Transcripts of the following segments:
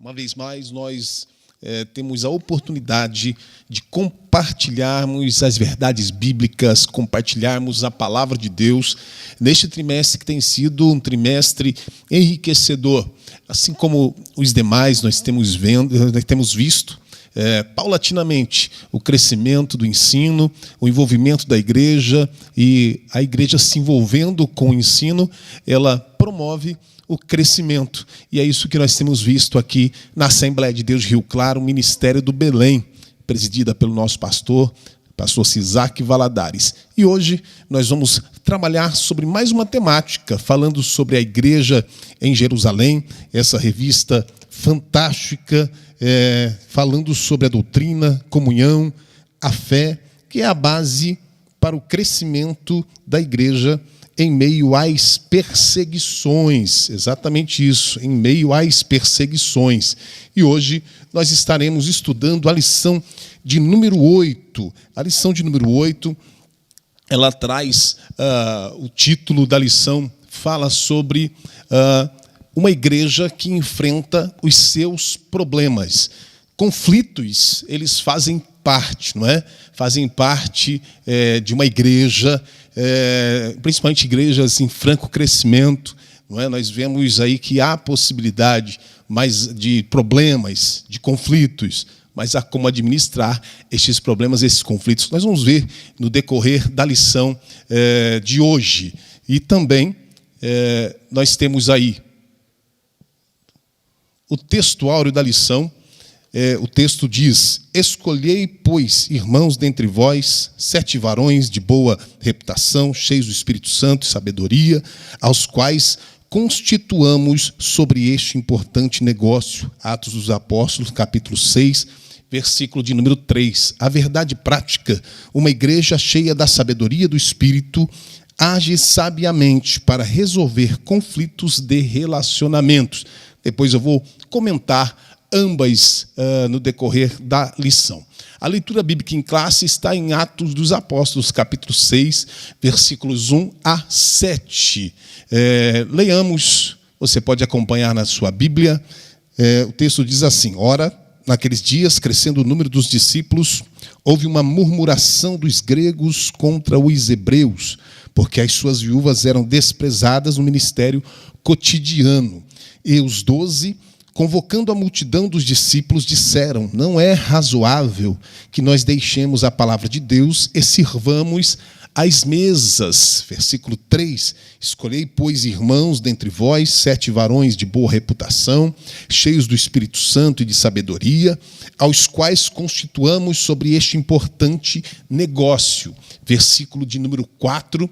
Uma vez mais, nós temos a oportunidade de compartilharmos as verdades bíblicas, compartilharmos a palavra de Deus neste trimestre que tem sido um trimestre enriquecedor. Assim como os demais, nós temos visto paulatinamente o crescimento do ensino, o envolvimento da igreja, e a igreja se envolvendo com o ensino, ela promove o crescimento. E é isso que nós temos visto aqui na Assembleia de Deus de Rio Claro, o Ministério do Belém, presidida pelo nosso pastor Cisaque Valadares. E hoje nós vamos trabalhar sobre mais uma temática, falando sobre a igreja em Jerusalém, essa revista fantástica, falando sobre a doutrina, comunhão, a fé, que é a base para o crescimento da igreja em meio às perseguições. Exatamente isso, em meio às perseguições. E hoje nós estaremos estudando a lição de número 8. A lição de número 8, ela traz o título da lição, fala sobre uma igreja que enfrenta os seus problemas. Conflitos, eles fazem parte, não é? Fazem parte de uma igreja, principalmente igrejas em franco crescimento, não é? Nós vemos aí que há possibilidade de problemas, de conflitos, mas há como administrar estes problemas, esses conflitos. Nós vamos ver no decorrer da lição de hoje. E também nós temos aí o texto áureo da lição. O texto diz: escolhei, pois, irmãos dentre vós, 7 varões de boa reputação, cheios do Espírito Santo e sabedoria, aos quais constituamos sobre este importante negócio. Atos dos Apóstolos, capítulo 6, versículo de número 3. A verdade prática: uma igreja cheia da sabedoria do Espírito age sabiamente para resolver conflitos de relacionamentos. Depois eu vou comentar ambas no decorrer da lição. A leitura bíblica em classe está em Atos dos Apóstolos, capítulo 6, versículos 1 a 7. Leiamos, você pode acompanhar na sua Bíblia. O texto diz assim: ora, naqueles dias, crescendo o número dos discípulos, houve uma murmuração dos gregos contra os hebreus, porque as suas viúvas eram desprezadas no ministério cotidiano. E os 12, convocando a multidão dos discípulos, disseram: não é razoável que nós deixemos a palavra de Deus e sirvamos às mesas. Versículo 3: escolhei, pois, irmãos dentre vós, 7 varões de boa reputação, cheios do Espírito Santo e de sabedoria, aos quais constituamos sobre este importante negócio. Versículo de número 4,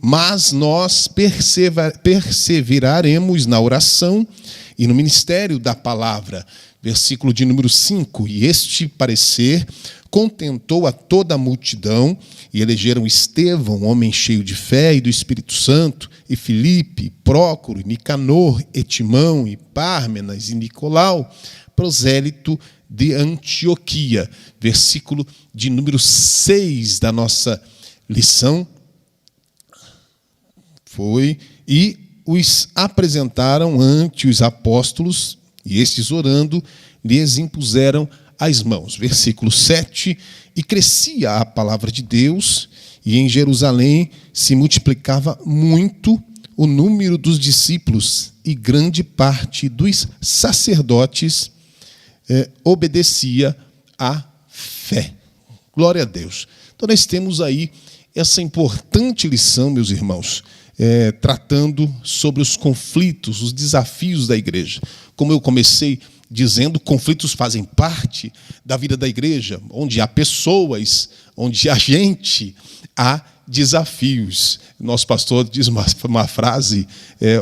mas nós perseveraremos na oração e no ministério da palavra. Versículo de número 5, e este parecer contentou a toda a multidão, e elegeram Estevão, homem cheio de fé e do Espírito Santo, e Filipe, e Prócoro, e Nicanor, e Timão, e Pármenas, e Nicolau, prosélito de Antioquia. Versículo de número 6 da nossa lição e os apresentaram ante os apóstolos, e estes, orando, lhes impuseram as mãos. Versículo 7, e crescia a palavra de Deus, e em Jerusalém se multiplicava muito o número dos discípulos, e grande parte dos sacerdotes obedecia à fé. Glória a Deus. Então nós temos aí essa importante lição, meus irmãos, tratando sobre os conflitos, os desafios da igreja. Como eu comecei dizendo, conflitos fazem parte da vida da igreja. Onde há pessoas, onde há gente, há desafios. Nosso pastor diz uma frase,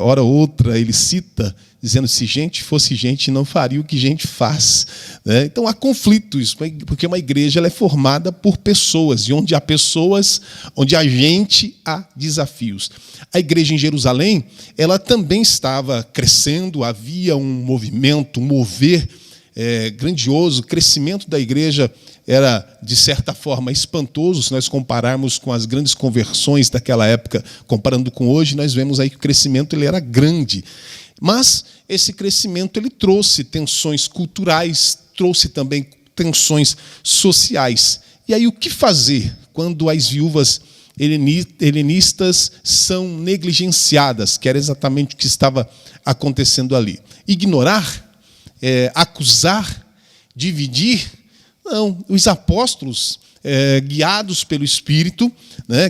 hora ou outra, ele cita, dizendo: se gente fosse gente, não faria o que gente faz. Então há conflitos, porque uma igreja ela é formada por pessoas, e onde há pessoas, onde há gente, há desafios. A igreja em Jerusalém, ela também estava crescendo, havia um movimento, um mover grandioso, crescimento da igreja era, de certa forma, espantoso. Se nós compararmos com as grandes conversões daquela época, comparando com hoje, nós vemos aí que o crescimento ele era grande. Mas esse crescimento ele trouxe tensões culturais, trouxe também tensões sociais. E aí o que fazer quando as viúvas helenistas são negligenciadas, que era exatamente o que estava acontecendo ali? Ignorar? Acusar? Dividir? Não, os apóstolos, guiados pelo Espírito,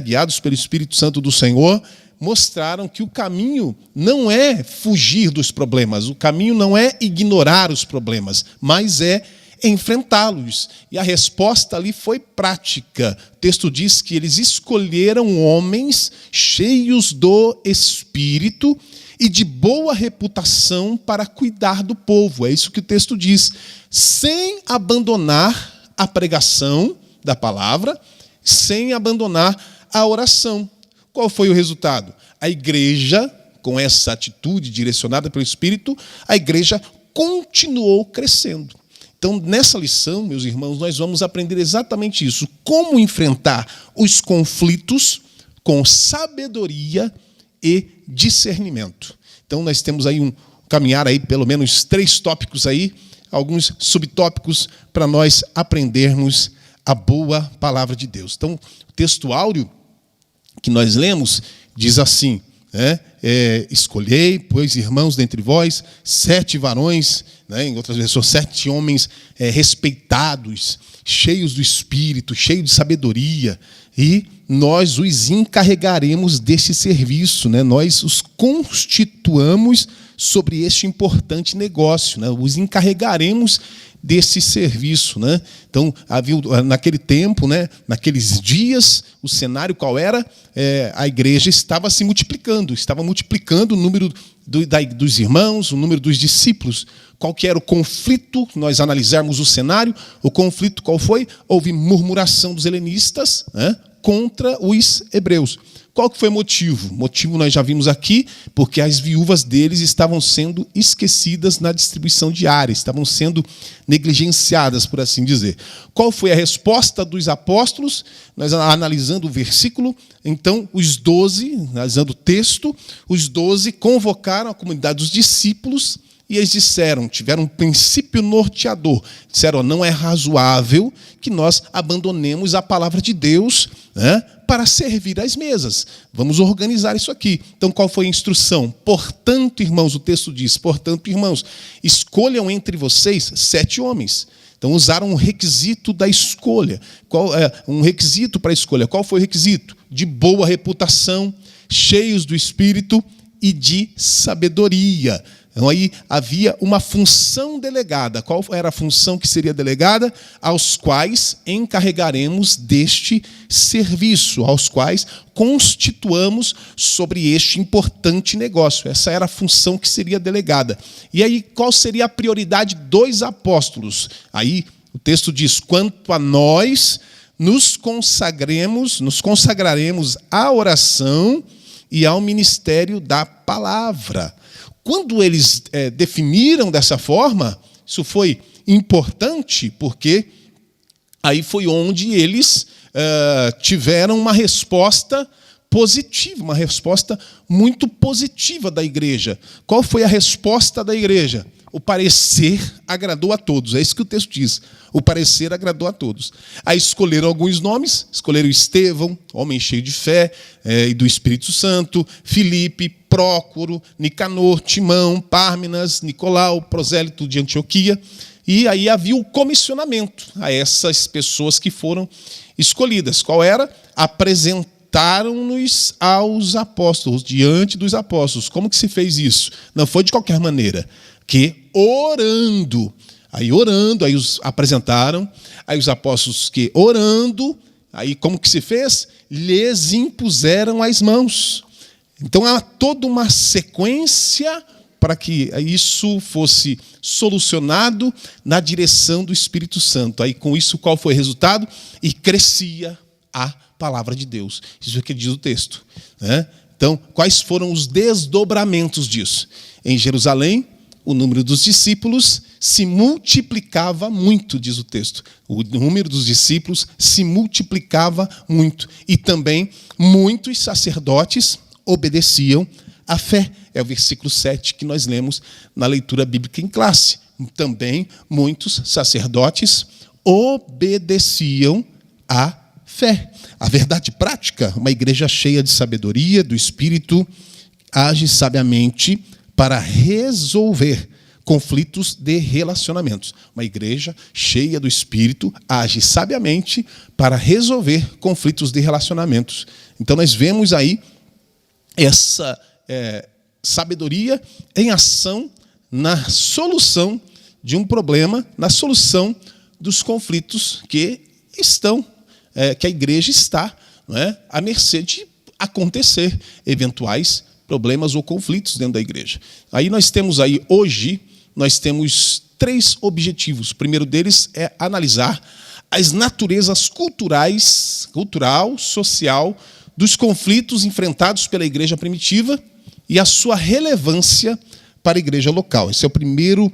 guiados pelo Espírito Santo do Senhor, mostraram que o caminho não é fugir dos problemas, o caminho não é ignorar os problemas, mas é enfrentá-los. E a resposta ali foi prática. O texto diz que eles escolheram homens cheios do Espírito e de boa reputação para cuidar do povo. É isso que o texto diz. Sem abandonar a pregação da palavra, sem abandonar a oração. Qual foi o resultado? A igreja, com essa atitude direcionada pelo Espírito, a igreja continuou crescendo. Então, nessa lição, meus irmãos, nós vamos aprender exatamente isso. Como enfrentar os conflitos com sabedoria e discernimento. Então, nós temos aí caminhar aí pelo menos 3 tópicos aí, alguns subtópicos para nós aprendermos a boa palavra de Deus. Então, o texto áureo que nós lemos diz assim, escolhei, pois, irmãos, dentre vós, 7 varões, em outras versões, 7 homens respeitados, cheios do Espírito, cheios de sabedoria, e nós os encarregaremos desse serviço, nós os constituamos sobre este importante negócio, os encarregaremos desse serviço. Então, naquele tempo, naqueles dias, o cenário qual era? A igreja estava se multiplicando, o número dos irmãos, o número dos discípulos. Qual que era o conflito? Nós analisarmos o cenário, o conflito qual foi? Houve murmuração dos helenistas contra os hebreus. Qual que foi o motivo? O motivo nós já vimos aqui, porque as viúvas deles estavam sendo esquecidas na distribuição diária, estavam sendo negligenciadas, por assim dizer. Qual foi a resposta dos apóstolos? Nós analisando o versículo, então os 12, analisando o texto, os 12 convocaram a comunidade dos discípulos e eles tiveram um princípio norteador. Disseram, não é razoável que nós abandonemos a palavra de Deus para servir às mesas. Vamos organizar isso aqui. Então, qual foi a instrução? Portanto, irmãos, o texto diz, portanto, irmãos, escolham entre vocês 7 homens. Então, usaram um requisito da escolha. Um requisito para a escolha. Qual foi o requisito? De boa reputação, cheios do Espírito e de sabedoria. Então, aí havia uma função delegada. Qual era a função que seria delegada? Aos quais encarregaremos deste serviço, aos quais constituamos sobre este importante negócio. Essa era a função que seria delegada. E aí, qual seria a prioridade dos apóstolos? Aí, o texto diz, quanto a nós, nos consagraremos à oração e ao ministério da palavra. Quando eles definiram dessa forma, isso foi importante, porque aí foi onde eles tiveram uma resposta positiva, uma resposta muito positiva da igreja. Qual foi a resposta da igreja? O parecer agradou a todos. É isso que o texto diz. O parecer agradou a todos. Aí escolheram alguns nomes. Escolheram Estevão, homem cheio de fé e do Espírito Santo, Filipe, Prócoro, Nicanor, Timão, Pármenas, Nicolau, prosélito de Antioquia. E aí havia o comissionamento a essas pessoas que foram escolhidas. Qual era? Apresentaram-nos aos apóstolos, diante dos apóstolos. Como que se fez isso? Não foi de qualquer maneira. Que orando, aí os apresentaram, aí os apóstolos que orando, aí como que se fez? Lhes impuseram as mãos. Então há toda uma sequência para que isso fosse solucionado na direção do Espírito Santo. Aí com isso qual foi o resultado? E crescia a palavra de Deus. Isso é o que diz o texto. Então, quais foram os desdobramentos disso? Em Jerusalém, o número dos discípulos se multiplicava muito, diz o texto. O número dos discípulos se multiplicava muito. E também muitos sacerdotes obedeciam à fé. É o versículo 7 que nós lemos na leitura bíblica em classe. Também muitos sacerdotes obedeciam à fé. A verdade prática, uma igreja cheia de sabedoria, do Espírito, age sabiamente para resolver conflitos de relacionamentos. Uma igreja cheia do Espírito age sabiamente para resolver conflitos de relacionamentos. Então nós vemos aí essa sabedoria em ação na solução de um problema, na solução dos conflitos que a igreja está, não é, à mercê de acontecer eventuais problemas ou conflitos dentro da igreja. Aí nós temos hoje 3 objetivos. O primeiro deles é analisar as naturezas cultural, social, dos conflitos enfrentados pela igreja primitiva e a sua relevância para a igreja local. Esse é o primeiro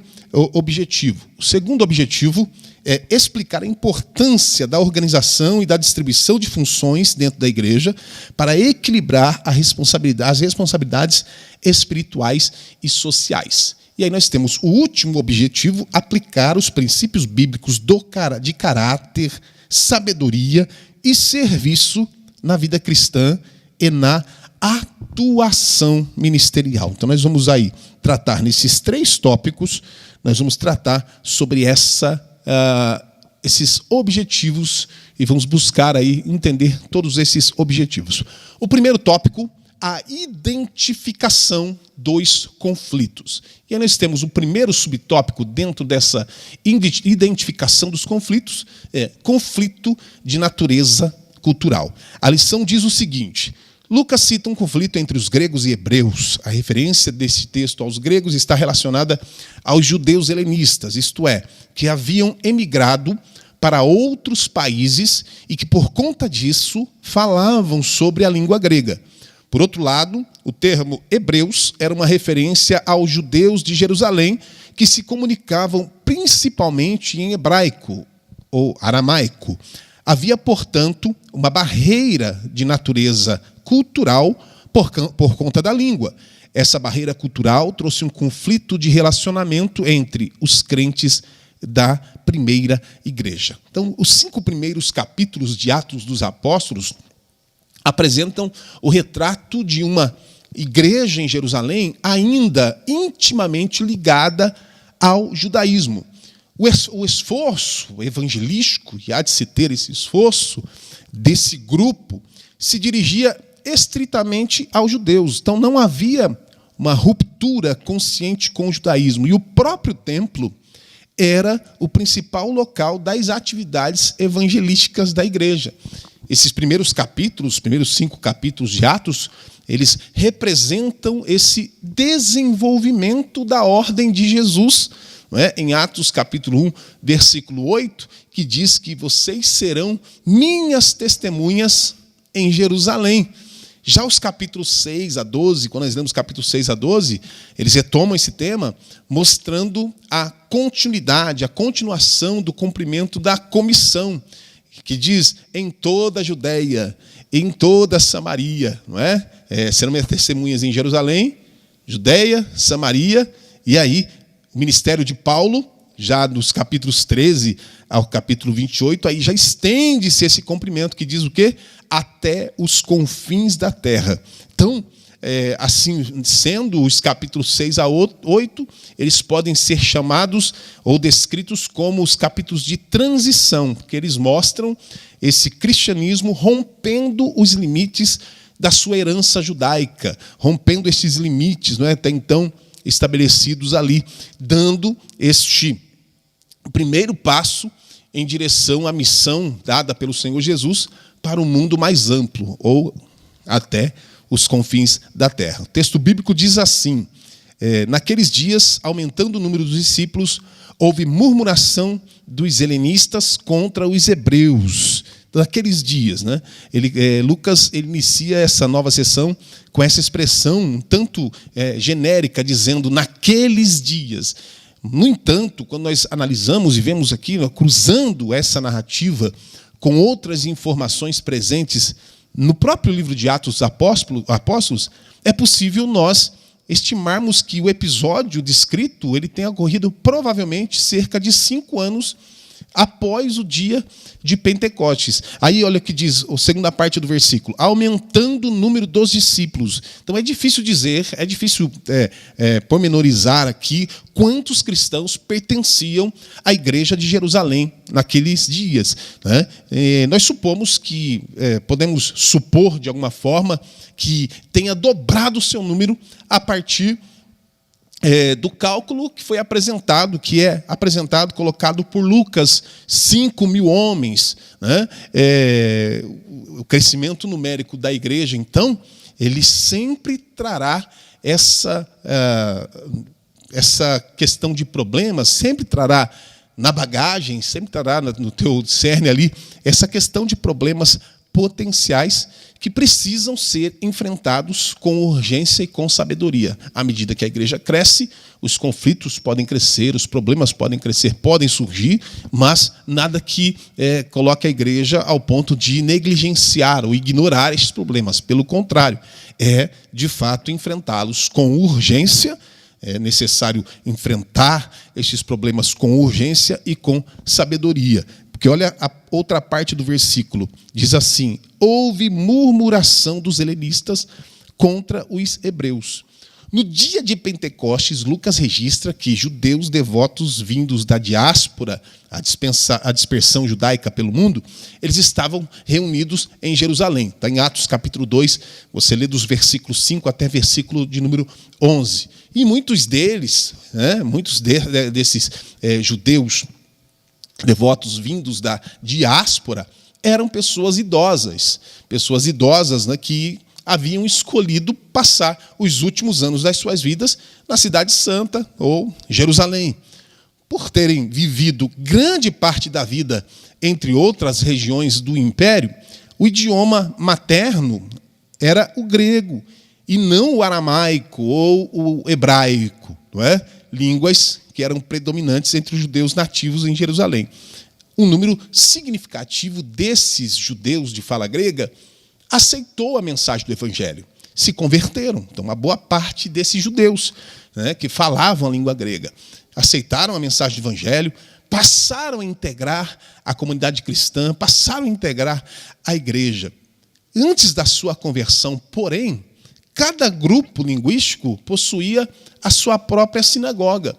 objetivo. O segundo objetivo é explicar a importância da organização e da distribuição de funções dentro da igreja para equilibrar as responsabilidades espirituais e sociais. E aí nós temos o último objetivo, aplicar os princípios bíblicos de caráter, sabedoria e serviço na vida cristã e na atuação ministerial. Então nós vamos aí tratar nesses 3 tópicos, nós vamos tratar sobre esses objetivos e vamos buscar aí entender todos esses objetivos. O primeiro tópico, a identificação dos conflitos. E aí nós temos o primeiro subtópico dentro dessa identificação dos conflitos, conflito de natureza cultural. A lição diz o seguinte: Lucas cita um conflito entre os gregos e hebreus. A referência desse texto aos gregos está relacionada aos judeus helenistas, isto é, que haviam emigrado para outros países e que, por conta disso, falavam sobre a língua grega. Por outro lado, o termo hebreus era uma referência aos judeus de Jerusalém, que se comunicavam principalmente em hebraico ou aramaico. Havia, portanto, uma barreira de natureza cultural por conta da língua. Essa barreira cultural trouxe um conflito de relacionamento entre os crentes da primeira igreja. Então, os 5 primeiros capítulos de Atos dos Apóstolos apresentam o retrato de uma igreja em Jerusalém ainda intimamente ligada ao judaísmo. O esforço evangelístico, e há de se ter esse esforço desse grupo, se dirigia estritamente aos judeus. Então não havia uma ruptura consciente com o judaísmo. E o próprio templo era o principal local das atividades evangelísticas da igreja. Esses primeiros 5 capítulos de Atos, eles representam esse desenvolvimento da ordem de Jesus, não é? Em Atos capítulo 1, versículo 8, que diz que vocês serão minhas testemunhas em Jerusalém. Já os capítulos 6 a 12, quando nós lemos capítulos 6 a 12, eles retomam esse tema, mostrando a continuidade, a continuação do cumprimento da comissão, que diz em toda a Judéia, em toda a Samaria, não é? Serão minhas testemunhas em Jerusalém, Judéia, Samaria, e aí o ministério de Paulo, já dos capítulos 13 ao capítulo 28, aí já estende-se esse cumprimento, que diz o quê? Até os confins da terra. Então, assim sendo, os capítulos 6 a 8, eles podem ser chamados ou descritos como os capítulos de transição, porque eles mostram esse cristianismo rompendo os limites da sua herança judaica, rompendo esses limites, não é, até então estabelecidos ali, dando este primeiro passo em direção à missão dada pelo Senhor Jesus para um mundo mais amplo, ou até os confins da terra. O texto bíblico diz assim: naqueles dias, aumentando o número dos discípulos, houve murmuração dos helenistas contra os hebreus. Naqueles dias, né? Lucas inicia essa nova sessão com essa expressão um tanto genérica, dizendo naqueles dias. No entanto, quando nós analisamos e vemos aqui, cruzando essa narrativa com outras informações presentes no próprio livro de Atos dos Apóstolos, é possível nós estimarmos que o episódio descrito ele tenha ocorrido provavelmente cerca de 5 anos após o dia de Pentecostes. Aí olha o que diz a segunda parte do versículo: aumentando o número dos discípulos. Então é difícil dizer, é difícil pormenorizar aqui quantos cristãos pertenciam à igreja de Jerusalém naqueles dias, né? Nós supomos que, podemos supor de alguma forma, que tenha dobrado o seu número a partir do cálculo que foi apresentado, colocado por Lucas, 5.000 homens, né? O crescimento numérico da igreja, então, ele sempre trará essa questão de problemas, sempre trará na bagagem, sempre trará no teu cerne ali, essa questão de problemas potenciais que precisam ser enfrentados com urgência e com sabedoria. À medida que a igreja cresce, os conflitos podem crescer, os problemas podem crescer, podem surgir, mas nada que coloque a igreja ao ponto de negligenciar ou ignorar esses problemas. Pelo contrário, é, de fato, enfrentá-los com urgência. É necessário enfrentar esses problemas com urgência e com sabedoria. Porque olha a outra parte do versículo, diz assim: houve murmuração dos helenistas contra os hebreus. No dia de Pentecostes, Lucas registra que judeus devotos vindos da diáspora, a dispersão judaica pelo mundo, eles estavam reunidos em Jerusalém. Está em Atos capítulo 2, você lê dos versículos 5 até versículo de número 11. E muitos deles, desses judeus devotos vindos da diáspora, eram pessoas idosas, né, que haviam escolhido passar os últimos anos das suas vidas na Cidade Santa ou Jerusalém. Por terem vivido grande parte da vida entre outras regiões do Império, o idioma materno era o grego e não o aramaico ou o hebraico, não é? Línguas que eram predominantes entre os judeus nativos em Jerusalém. Um número significativo desses judeus de fala grega aceitou a mensagem do Evangelho, se converteram. Então, uma boa parte desses judeus, né, que falavam a língua grega, aceitaram a mensagem do Evangelho, passaram a integrar a comunidade cristã, passaram a integrar a igreja. Antes da sua conversão, porém, cada grupo linguístico possuía a sua própria sinagoga.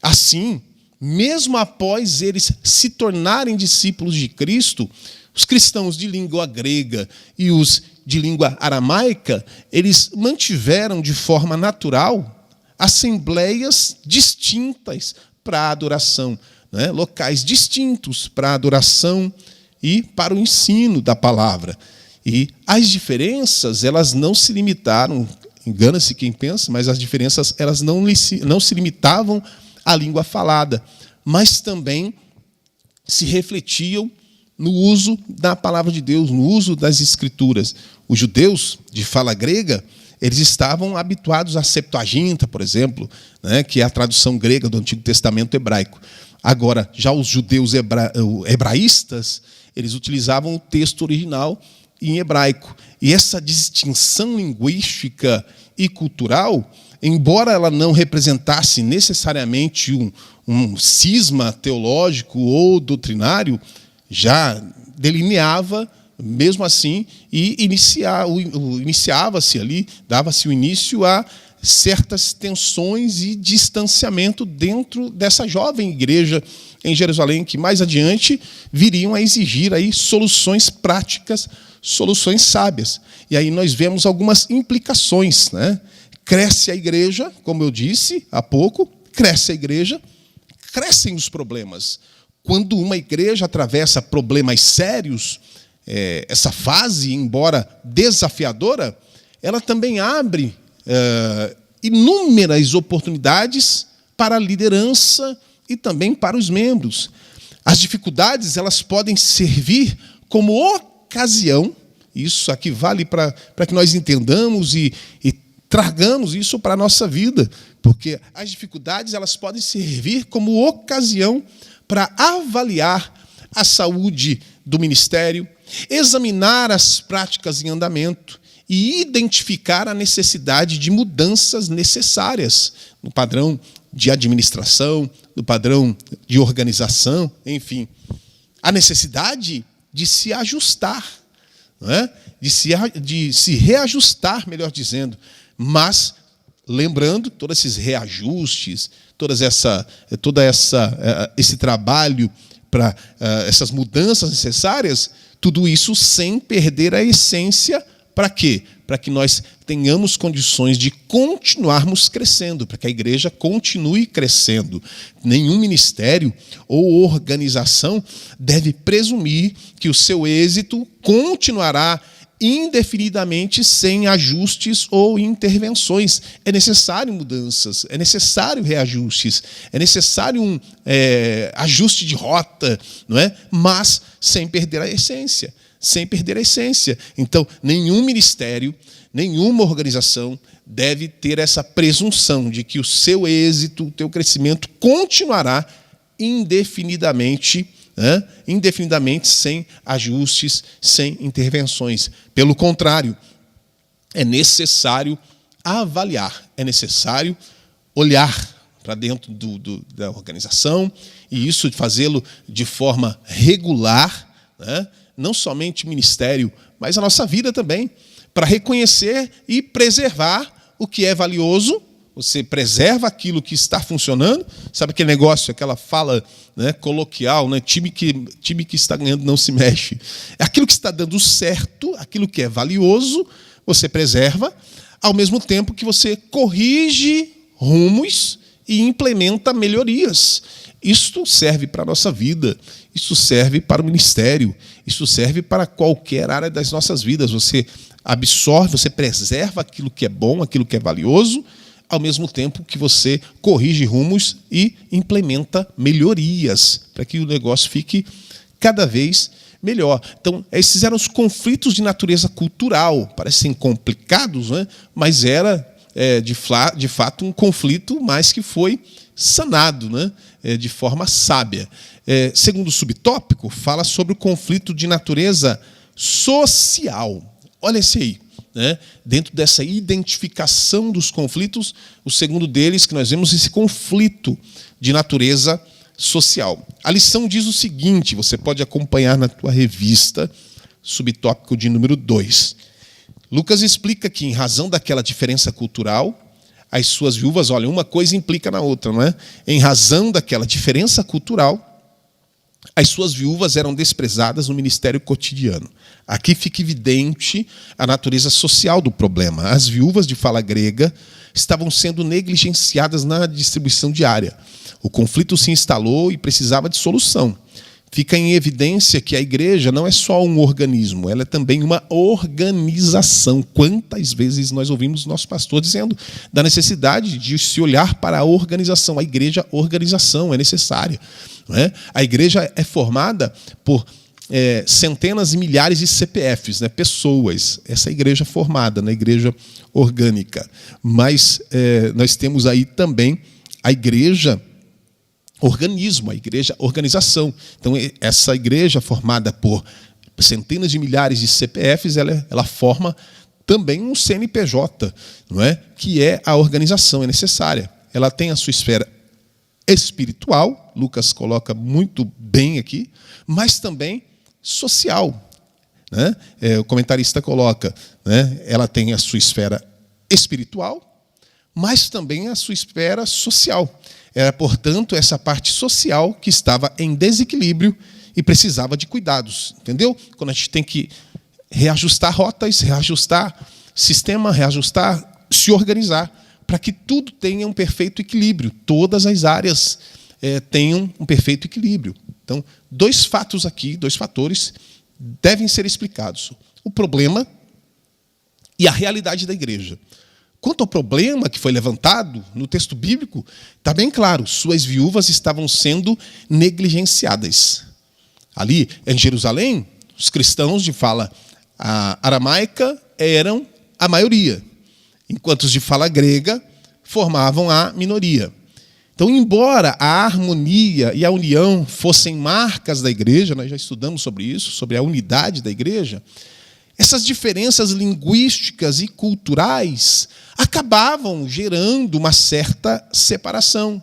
Assim, mesmo após eles se tornarem discípulos de Cristo, os cristãos de língua grega e os de língua aramaica, eles mantiveram de forma natural assembleias distintas para a adoração, né? Locais distintos para a adoração e para o ensino da palavra. E as diferenças, elas não se limitaram, engana-se quem pensa, mas as diferenças elas não se limitavam à língua falada, mas também se refletiam no uso da palavra de Deus, no uso das Escrituras. Os judeus de fala grega, eles estavam habituados à Septuaginta, por exemplo, né, que é a tradução grega do Antigo Testamento hebraico. Agora, já os judeus hebraístas, eles utilizavam o texto original em hebraico. E essa distinção linguística e cultural, embora ela não representasse necessariamente um cisma teológico ou doutrinário, já delineava, mesmo assim, e iniciava-se ali, dava-se o início a certas tensões e distanciamento dentro dessa jovem igreja em Jerusalém, que mais adiante viriam a exigir aí soluções práticas, soluções sábias. E aí nós vemos algumas implicações, né? Cresce a igreja, como eu disse há pouco, cresce a igreja, crescem os problemas. Quando uma igreja atravessa problemas sérios, essa fase, embora desafiadora, ela também abre inúmeras oportunidades para a liderança e também para os membros. As dificuldades, elas podem servir como ocasião, isso aqui vale para que nós entendamos e tragamos isso para a nossa vida, porque as dificuldades elas podem servir como ocasião para avaliar a saúde do ministério, examinar as práticas em andamento e identificar a necessidade de mudanças necessárias no padrão de administração, no padrão de organização, enfim. A necessidade de se ajustar, não é? de se reajustar, melhor dizendo. Mas, lembrando, todos esses reajustes, esse trabalho para essas mudanças necessárias, tudo isso sem perder a essência. Para quê? Para que nós tenhamos condições de continuarmos crescendo, para que a igreja continue crescendo. Nenhum ministério ou organização deve presumir que o seu êxito continuará indefinidamente sem ajustes ou intervenções. É necessário mudanças, é necessário reajustes, é necessário um ajuste de rota, não é? Mas sem perder a essência. Sem perder a essência. Então, nenhum ministério, nenhuma organização deve ter essa presunção de que o seu êxito, o teu crescimento continuará indefinidamente, sem ajustes, sem intervenções. Pelo contrário, é necessário avaliar, é necessário olhar para dentro da organização, e isso fazê-lo de forma regular, não somente o ministério, mas a nossa vida também, para reconhecer e preservar o que é valioso. Você preserva aquilo que está funcionando. Sabe aquele negócio, aquela fala, coloquial, time que está ganhando não se mexe. Aquilo que está dando certo, aquilo que é valioso, você preserva, ao mesmo tempo que você corrige rumos e implementa melhorias. Isto serve para a nossa vida, isso serve para o ministério, isso serve para qualquer área das nossas vidas. Você absorve, você preserva aquilo que é bom, aquilo que é valioso, ao mesmo tempo que você corrige rumos e implementa melhorias, para que o negócio fique cada vez melhor. Então, esses eram os conflitos de natureza cultural. Parecem complicados, mas era, de fato, um conflito, mas que foi sanado, de forma sábia. Segundo subtópico, fala sobre o conflito de natureza social. Olha esse aí. Dentro dessa identificação dos conflitos, o segundo deles, que nós vemos esse conflito de natureza social. A lição diz o seguinte, você pode acompanhar na tua revista, subtópico de número 2. Lucas explica que, em razão daquela diferença cultural, as suas viúvas, olha, uma coisa implica na outra, não é? Em razão daquela diferença cultural, as suas viúvas eram desprezadas no ministério cotidiano. Aqui fica evidente a natureza social do problema. As viúvas de fala grega estavam sendo negligenciadas na distribuição diária. O conflito se instalou e precisava de solução. Fica em evidência que a igreja não é só um organismo, ela é também uma organização. Quantas vezes nós ouvimos nosso pastor dizendo da necessidade de se olhar para a organização. A igreja, organização, é necessária. Não é? A igreja é formada por centenas e milhares de CPFs, pessoas. Essa é a igreja formada, na igreja orgânica. Mas nós temos aí também a igreja organismo, a igreja organização. Então, essa igreja formada por centenas de milhares de CPFs, ela forma também um CNPJ, não é? Que é a organização, é necessária. Ela tem a sua esfera espiritual, Lucas coloca muito bem aqui, mas também social. O comentarista coloca, ela tem a sua esfera espiritual, mas também a sua esfera social. Era, portanto, essa parte social que estava em desequilíbrio e precisava de cuidados. Entendeu? Quando a gente tem que reajustar rotas, reajustar sistema, reajustar, se organizar, para que tudo tenha um perfeito equilíbrio, todas as áreas tenham um perfeito equilíbrio. Então, dois fatos aqui, dois fatores, devem ser explicados. O problema e a realidade da igreja. Quanto ao problema que foi levantado no texto bíblico, está bem claro, suas viúvas estavam sendo negligenciadas. Ali em Jerusalém, os cristãos de fala aramaica eram a maioria. enquanto os de fala grega formavam a minoria. Então, embora a harmonia e a união fossem marcas da igreja, nós já estudamos sobre isso, sobre a unidade da igreja, essas diferenças linguísticas e culturais acabavam gerando uma certa separação.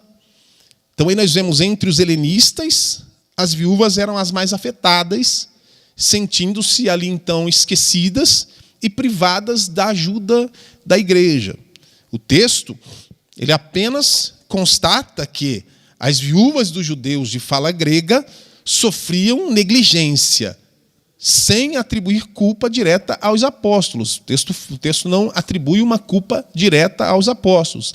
Então, aí nós vemos entre os helenistas, as viúvas eram as mais afetadas, sentindo-se ali então esquecidas e privadas da ajuda da igreja. O texto, ele apenas constata que as viúvas dos judeus de fala grega sofriam negligência, sem atribuir culpa direta aos apóstolos. O texto não atribui uma culpa direta aos apóstolos,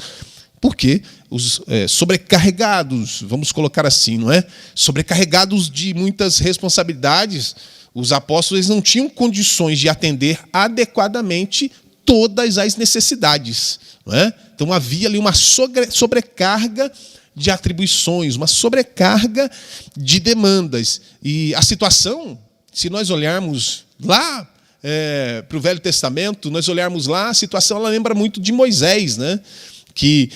porque os sobrecarregados, vamos colocar assim, não é? Sobrecarregados de muitas responsabilidades, os apóstolos não tinham condições de atender adequadamente todas as necessidades, não é? Então havia ali uma sobrecarga de atribuições, uma sobrecarga de demandas. E a situação, se nós olharmos lá para o Velho Testamento, nós olharmos lá, a situação ela lembra muito de Moisés, né? Que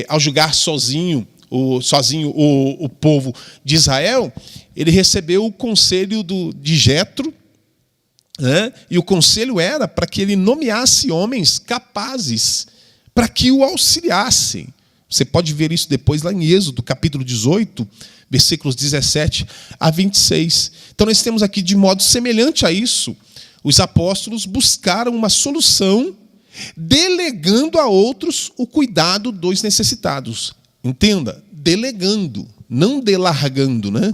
ao julgar sozinho o povo de Israel, ele recebeu o conselho de Jetro, né? E o conselho era para que ele nomeasse homens capazes para que o auxiliassem. Você pode ver isso depois lá em Êxodo, capítulo 18, versículos 17 a 26. Então nós temos aqui, de modo semelhante a isso, os apóstolos buscaram uma solução delegando a outros o cuidado dos necessitados. Entenda, delegando, não delargando, né?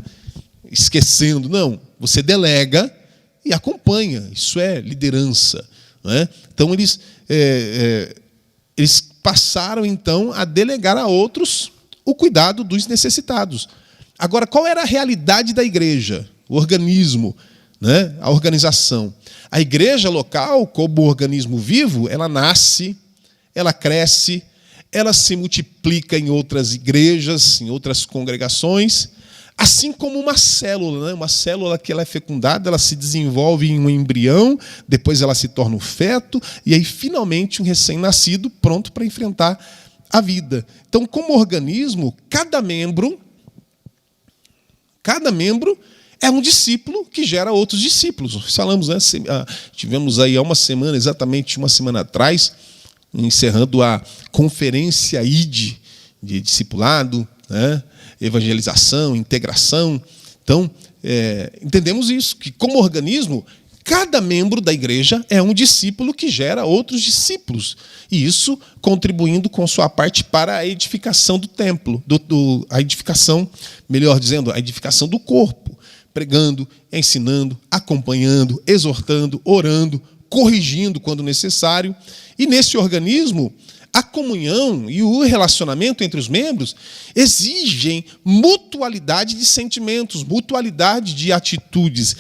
Esquecendo, não. Você delega e acompanha. Isso é liderança, né? Então eles passaram então a delegar a outros o cuidado dos necessitados. Agora, qual era a realidade da igreja? O organismo, né? A organização. A igreja local, como organismo vivo, ela nasce, ela cresce, ela se multiplica em outras igrejas, em outras congregações, assim como uma célula, né? Uma célula que ela é fecundada, ela se desenvolve em um embrião, depois ela se torna um feto, e aí finalmente um recém-nascido pronto para enfrentar a vida. Então, como organismo, cada membro é um discípulo que gera outros discípulos. Falamos, né? Tivemos aí há exatamente uma semana atrás, encerrando a conferência ID de discipulado, né? Evangelização, integração. Então, entendemos isso, que como organismo, cada membro da igreja é um discípulo que gera outros discípulos. E isso contribuindo com sua parte para a edificação do templo, a edificação, melhor dizendo, a edificação do corpo. Pregando, ensinando, acompanhando, exortando, orando, corrigindo quando necessário. E nesse organismo, a comunhão e o relacionamento entre os membros exigem mutualidade de sentimentos, mutualidade de atitudes.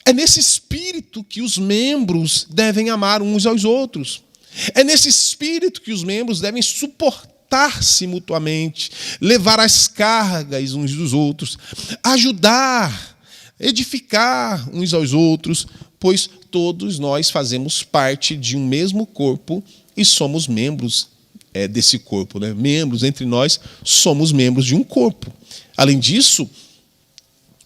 É nesse espírito que os membros devem amar uns aos outros. É nesse espírito que os membros devem suportar-se mutuamente, levar as cargas uns dos outros, ajudar, edificar uns aos outros, pois todos nós fazemos parte de um mesmo corpo e somos membros desse corpo, né? Membros entre nós, somos membros de um corpo. Além disso,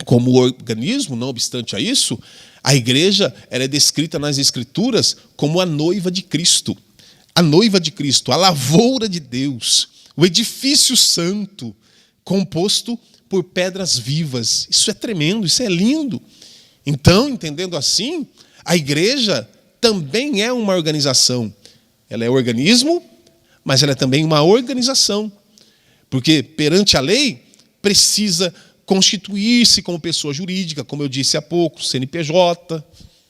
como organismo, não obstante a isso, a igreja ela é descrita nas Escrituras como a noiva de Cristo. A noiva de Cristo, a lavoura de Deus, o edifício santo, composto por pedras vivas. Isso é tremendo, isso é lindo. Então, entendendo assim, a igreja também é uma organização. Ela é organismo, mas ela é também uma organização. Porque, perante a lei, precisa constituir-se como pessoa jurídica, como eu disse há pouco, CNPJ,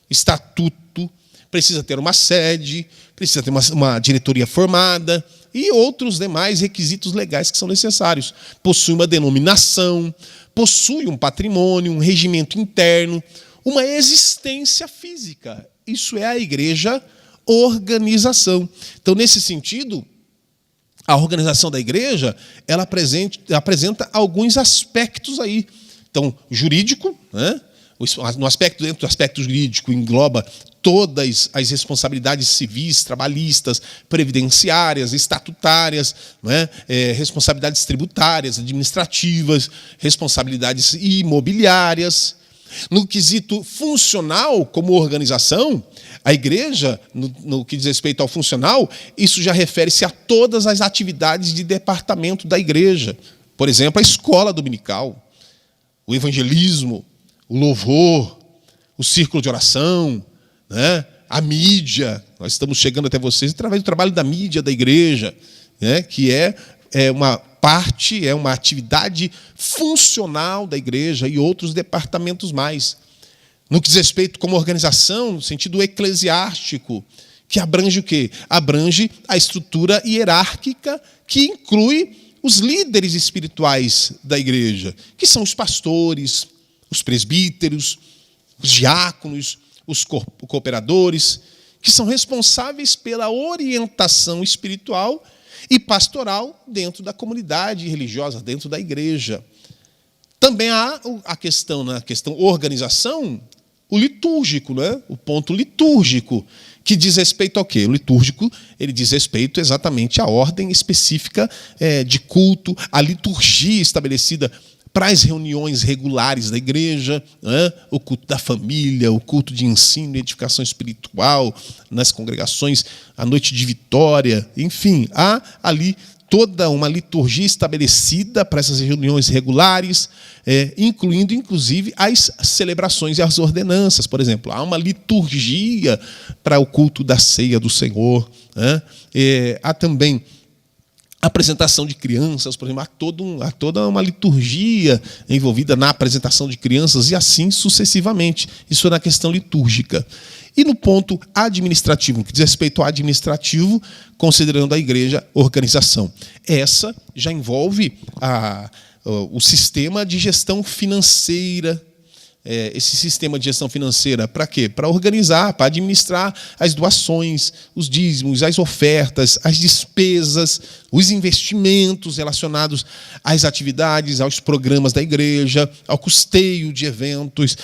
estatuto, precisa ter uma sede, precisa ter uma diretoria formada e outros demais requisitos legais que são necessários. Possui uma denominação, possui um patrimônio, um regimento interno, uma existência física. Isso é a igreja organização. Então, nesse sentido, a organização da igreja ela apresenta alguns aspectos aí. Então, jurídico, né? Dentro do aspecto jurídico engloba todas as responsabilidades civis, trabalhistas, previdenciárias, estatutárias, não é? Responsabilidades tributárias, administrativas, responsabilidades imobiliárias. No quesito funcional, como organização, a igreja, no que diz respeito ao funcional, isso já refere-se a todas as atividades de departamento da igreja. Por exemplo, a escola dominical, o evangelismo, o louvor, o círculo de oração, né? A mídia. Nós estamos chegando até vocês através do trabalho da mídia da igreja, né? Que é uma parte, é uma atividade funcional da igreja e outros departamentos mais. No que diz respeito como organização, no sentido eclesiástico, que abrange o quê? Abrange a estrutura hierárquica que inclui os líderes espirituais da igreja, que são os pastores, os presbíteros, os diáconos, os cooperadores, que são responsáveis pela orientação espiritual e pastoral dentro da comunidade religiosa, dentro da igreja. Também há a questão, na questão organização, o litúrgico, né? O ponto litúrgico, que diz respeito ao quê? O litúrgico, ele diz respeito exatamente à ordem específica de culto, à liturgia estabelecida para as reuniões regulares da igreja, né? O culto da família, o culto de ensino e edificação espiritual, nas congregações, a noite de vitória, enfim, há ali toda uma liturgia estabelecida para essas reuniões regulares, incluindo, inclusive, as celebrações e as ordenanças. Por exemplo, há uma liturgia para o culto da ceia do Senhor, né? Há também apresentação de crianças, por exemplo, há toda uma liturgia envolvida na apresentação de crianças e assim sucessivamente. Isso é na questão litúrgica. E no ponto administrativo, no que diz respeito ao administrativo, considerando a igreja organização. Essa já envolve o sistema de gestão financeira. Esse sistema de gestão financeira, para quê? Para organizar, para administrar as doações, os dízimos, as ofertas, as despesas, os investimentos relacionados às atividades, aos programas da igreja, ao custeio de eventos,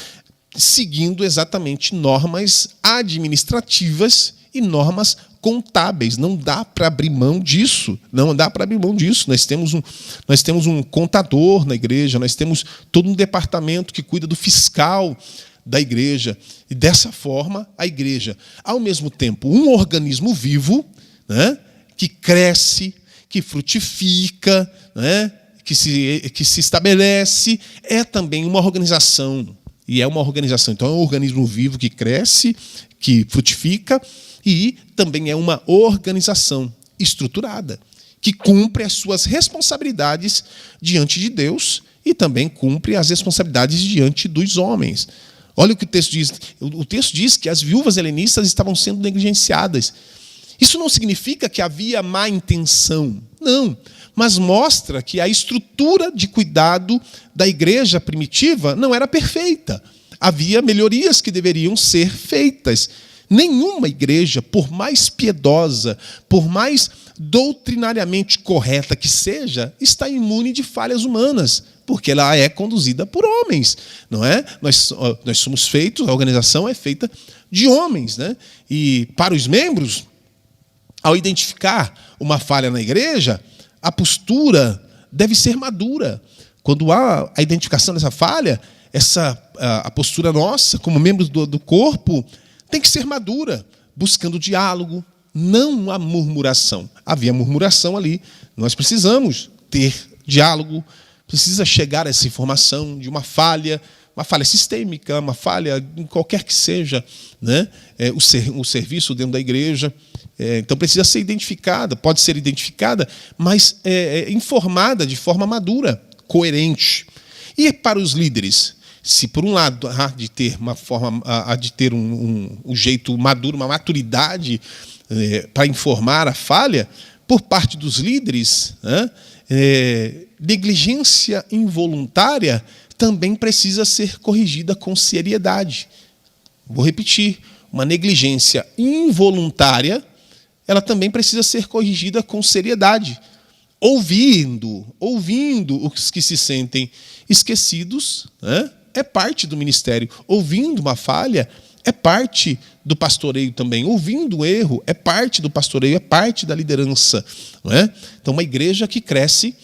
seguindo exatamente normas administrativas e normas contábeis. Não dá para abrir mão disso. Não dá para abrir mão disso. Nós temos um contador na igreja, nós temos todo um departamento que cuida do fiscal da igreja. E dessa forma, a igreja, ao mesmo tempo, um organismo vivo, né, que cresce, que frutifica, né, que se estabelece, é também uma organização. E é uma organização. Então, é um organismo vivo que cresce, que frutifica, e também é uma organização estruturada, que cumpre as suas responsabilidades diante de Deus e também cumpre as responsabilidades diante dos homens. Olha o que o texto diz. O texto diz que as viúvas helenistas estavam sendo negligenciadas. Isso não significa que havia má intenção, não, mas mostra que a estrutura de cuidado da igreja primitiva não era perfeita. Havia melhorias que deveriam ser feitas. Nenhuma igreja, por mais piedosa, por mais doutrinariamente correta que seja, está imune de falhas humanas, porque ela é conduzida por homens, não é? Nós somos feitos, a organização é feita de homens, né? E para os membros, ao identificar uma falha na igreja, a postura deve ser madura. Quando há a identificação dessa falha, a postura nossa, como membros do corpo, tem que ser madura, buscando diálogo, não a murmuração. Havia murmuração ali. Nós precisamos ter diálogo, precisa chegar a essa informação de uma falha sistêmica, uma falha em qualquer que seja, né? O serviço dentro da igreja. Então precisa ser identificada, pode ser identificada, mas informada de forma madura, coerente. E para os líderes? Se, por um lado, há de ter um jeito maduro, uma maturidade para informar a falha, por parte dos líderes, né, negligência involuntária também precisa ser corrigida com seriedade. Vou repetir, uma negligência involuntária, ela também precisa ser corrigida com seriedade. Ouvindo os que se sentem esquecidos, né? É parte do ministério. Ouvindo uma falha, é parte do pastoreio também. Ouvindo o erro é parte do pastoreio, é parte da liderança. Não é? Então, uma igreja que cresce,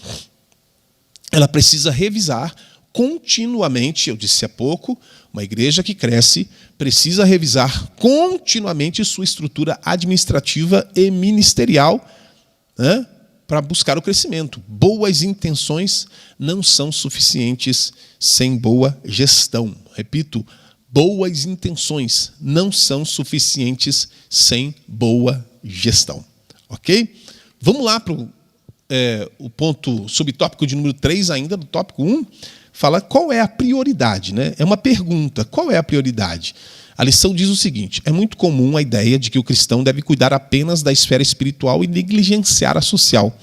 ela precisa revisar continuamente, eu disse há pouco, uma igreja que cresce precisa revisar continuamente sua estrutura administrativa e ministerial, né, para buscar o crescimento. Boas intenções não são suficientes sem boa gestão. Repito, boas intenções não são suficientes sem boa gestão. Ok? Vamos lá para o ponto subtópico de número 3 ainda, do tópico 1. Fala qual é a prioridade, né? É uma pergunta, qual é a prioridade? A lição diz o seguinte: é muito comum a ideia de que o cristão deve cuidar apenas da esfera espiritual e negligenciar a social.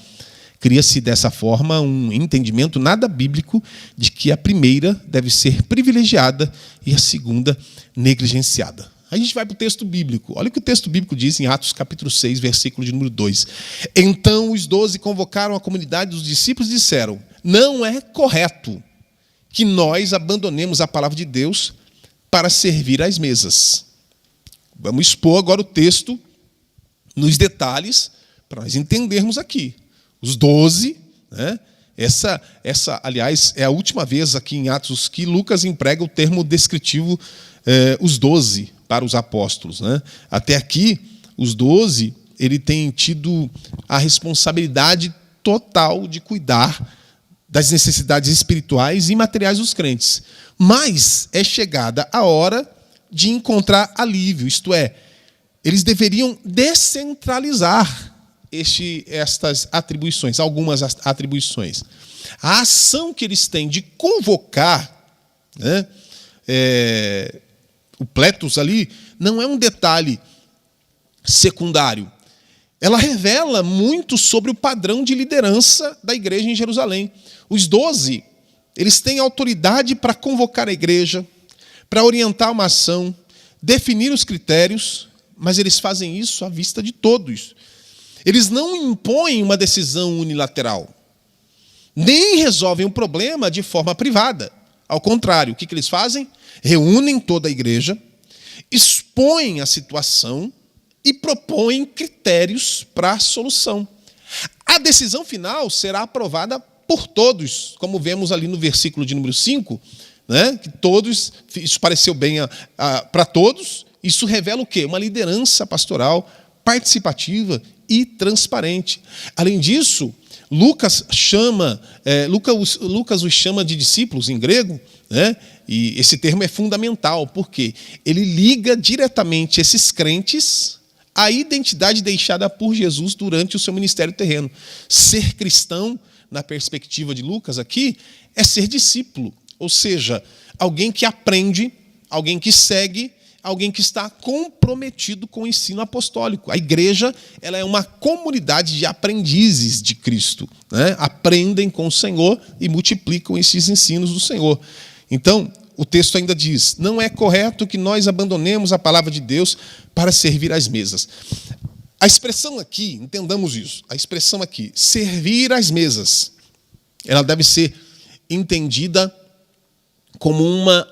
Cria-se dessa forma um entendimento nada bíblico de que a primeira deve ser privilegiada e a segunda negligenciada. A gente vai para o texto bíblico. Olha o que o texto bíblico diz em Atos capítulo 6, versículo de número 2. Então os 12 convocaram a comunidade dos discípulos e disseram: não é correto que nós abandonemos a palavra de Deus para servir às mesas. Vamos expor agora o texto nos detalhes para nós entendermos aqui. Os 12, né? Essa, aliás, é a última vez aqui em Atos que Lucas emprega o termo descritivo, os 12, para os apóstolos. Né? Até aqui, os 12, ele tem tido a responsabilidade total de cuidar das necessidades espirituais e materiais dos crentes. Mas é chegada a hora de encontrar alívio, isto é, eles deveriam descentralizar estas atribuições, algumas atribuições. A ação que eles têm de convocar, né, o Plétus ali, não é um detalhe secundário. Ela revela muito sobre o padrão de liderança da igreja em Jerusalém. Os 12, eles têm autoridade para convocar a igreja, para orientar uma ação, definir os critérios, mas eles fazem isso à vista de todos. Eles não impõem uma decisão unilateral, nem resolvem o problema de forma privada. Ao contrário, o que eles fazem? Reúnem toda a igreja, expõem a situação e propõem critérios para a solução. A decisão final será aprovada por todos, como vemos ali no versículo de número 5, né? Que todos, isso pareceu bem para todos. Isso revela o quê? Uma liderança pastoral participativa e transparente. Além disso, Lucas os chama de discípulos em grego, né? E esse termo é fundamental, porque ele liga diretamente esses crentes à identidade deixada por Jesus durante o seu ministério terreno. Ser cristão, na perspectiva de Lucas aqui, é ser discípulo, ou seja, alguém que aprende, alguém que segue, alguém que está comprometido com o ensino apostólico. A igreja, ela é uma comunidade de aprendizes de Cristo, né? Aprendem com o Senhor e multiplicam esses ensinos do Senhor. Então, o texto ainda diz: não é correto que nós abandonemos a palavra de Deus para servir às mesas. A expressão aqui, entendamos isso, a expressão aqui, servir às mesas, ela deve ser entendida como uma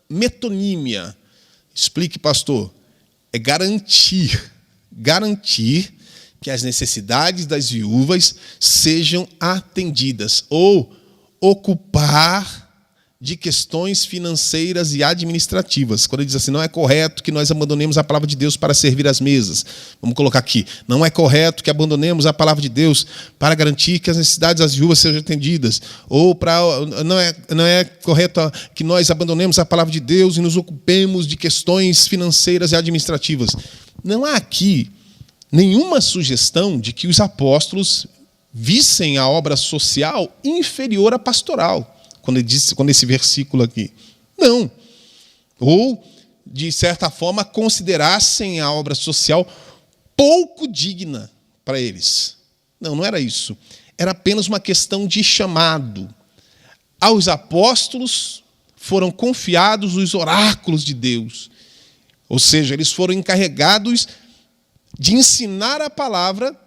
metonímia. Explique, pastor. É garantir que as necessidades das viúvas sejam atendidas, ou ocupar de questões financeiras e administrativas. Quando ele diz assim, não é correto que nós abandonemos a palavra de Deus para servir às mesas. Vamos colocar aqui, não é correto que abandonemos a palavra de Deus para garantir que as necessidades das viúvas sejam atendidas. Ou não é correto que nós abandonemos a palavra de Deus e nos ocupemos de questões financeiras e administrativas. Não há aqui nenhuma sugestão de que os apóstolos vissem a obra social inferior à pastoral. Quando esse versículo aqui. Não. Ou, de certa forma, considerassem a obra social pouco digna para eles. Não, não era isso. Era apenas uma questão de chamado. Aos apóstolos foram confiados os oráculos de Deus. Ou seja, eles foram encarregados de ensinar a palavra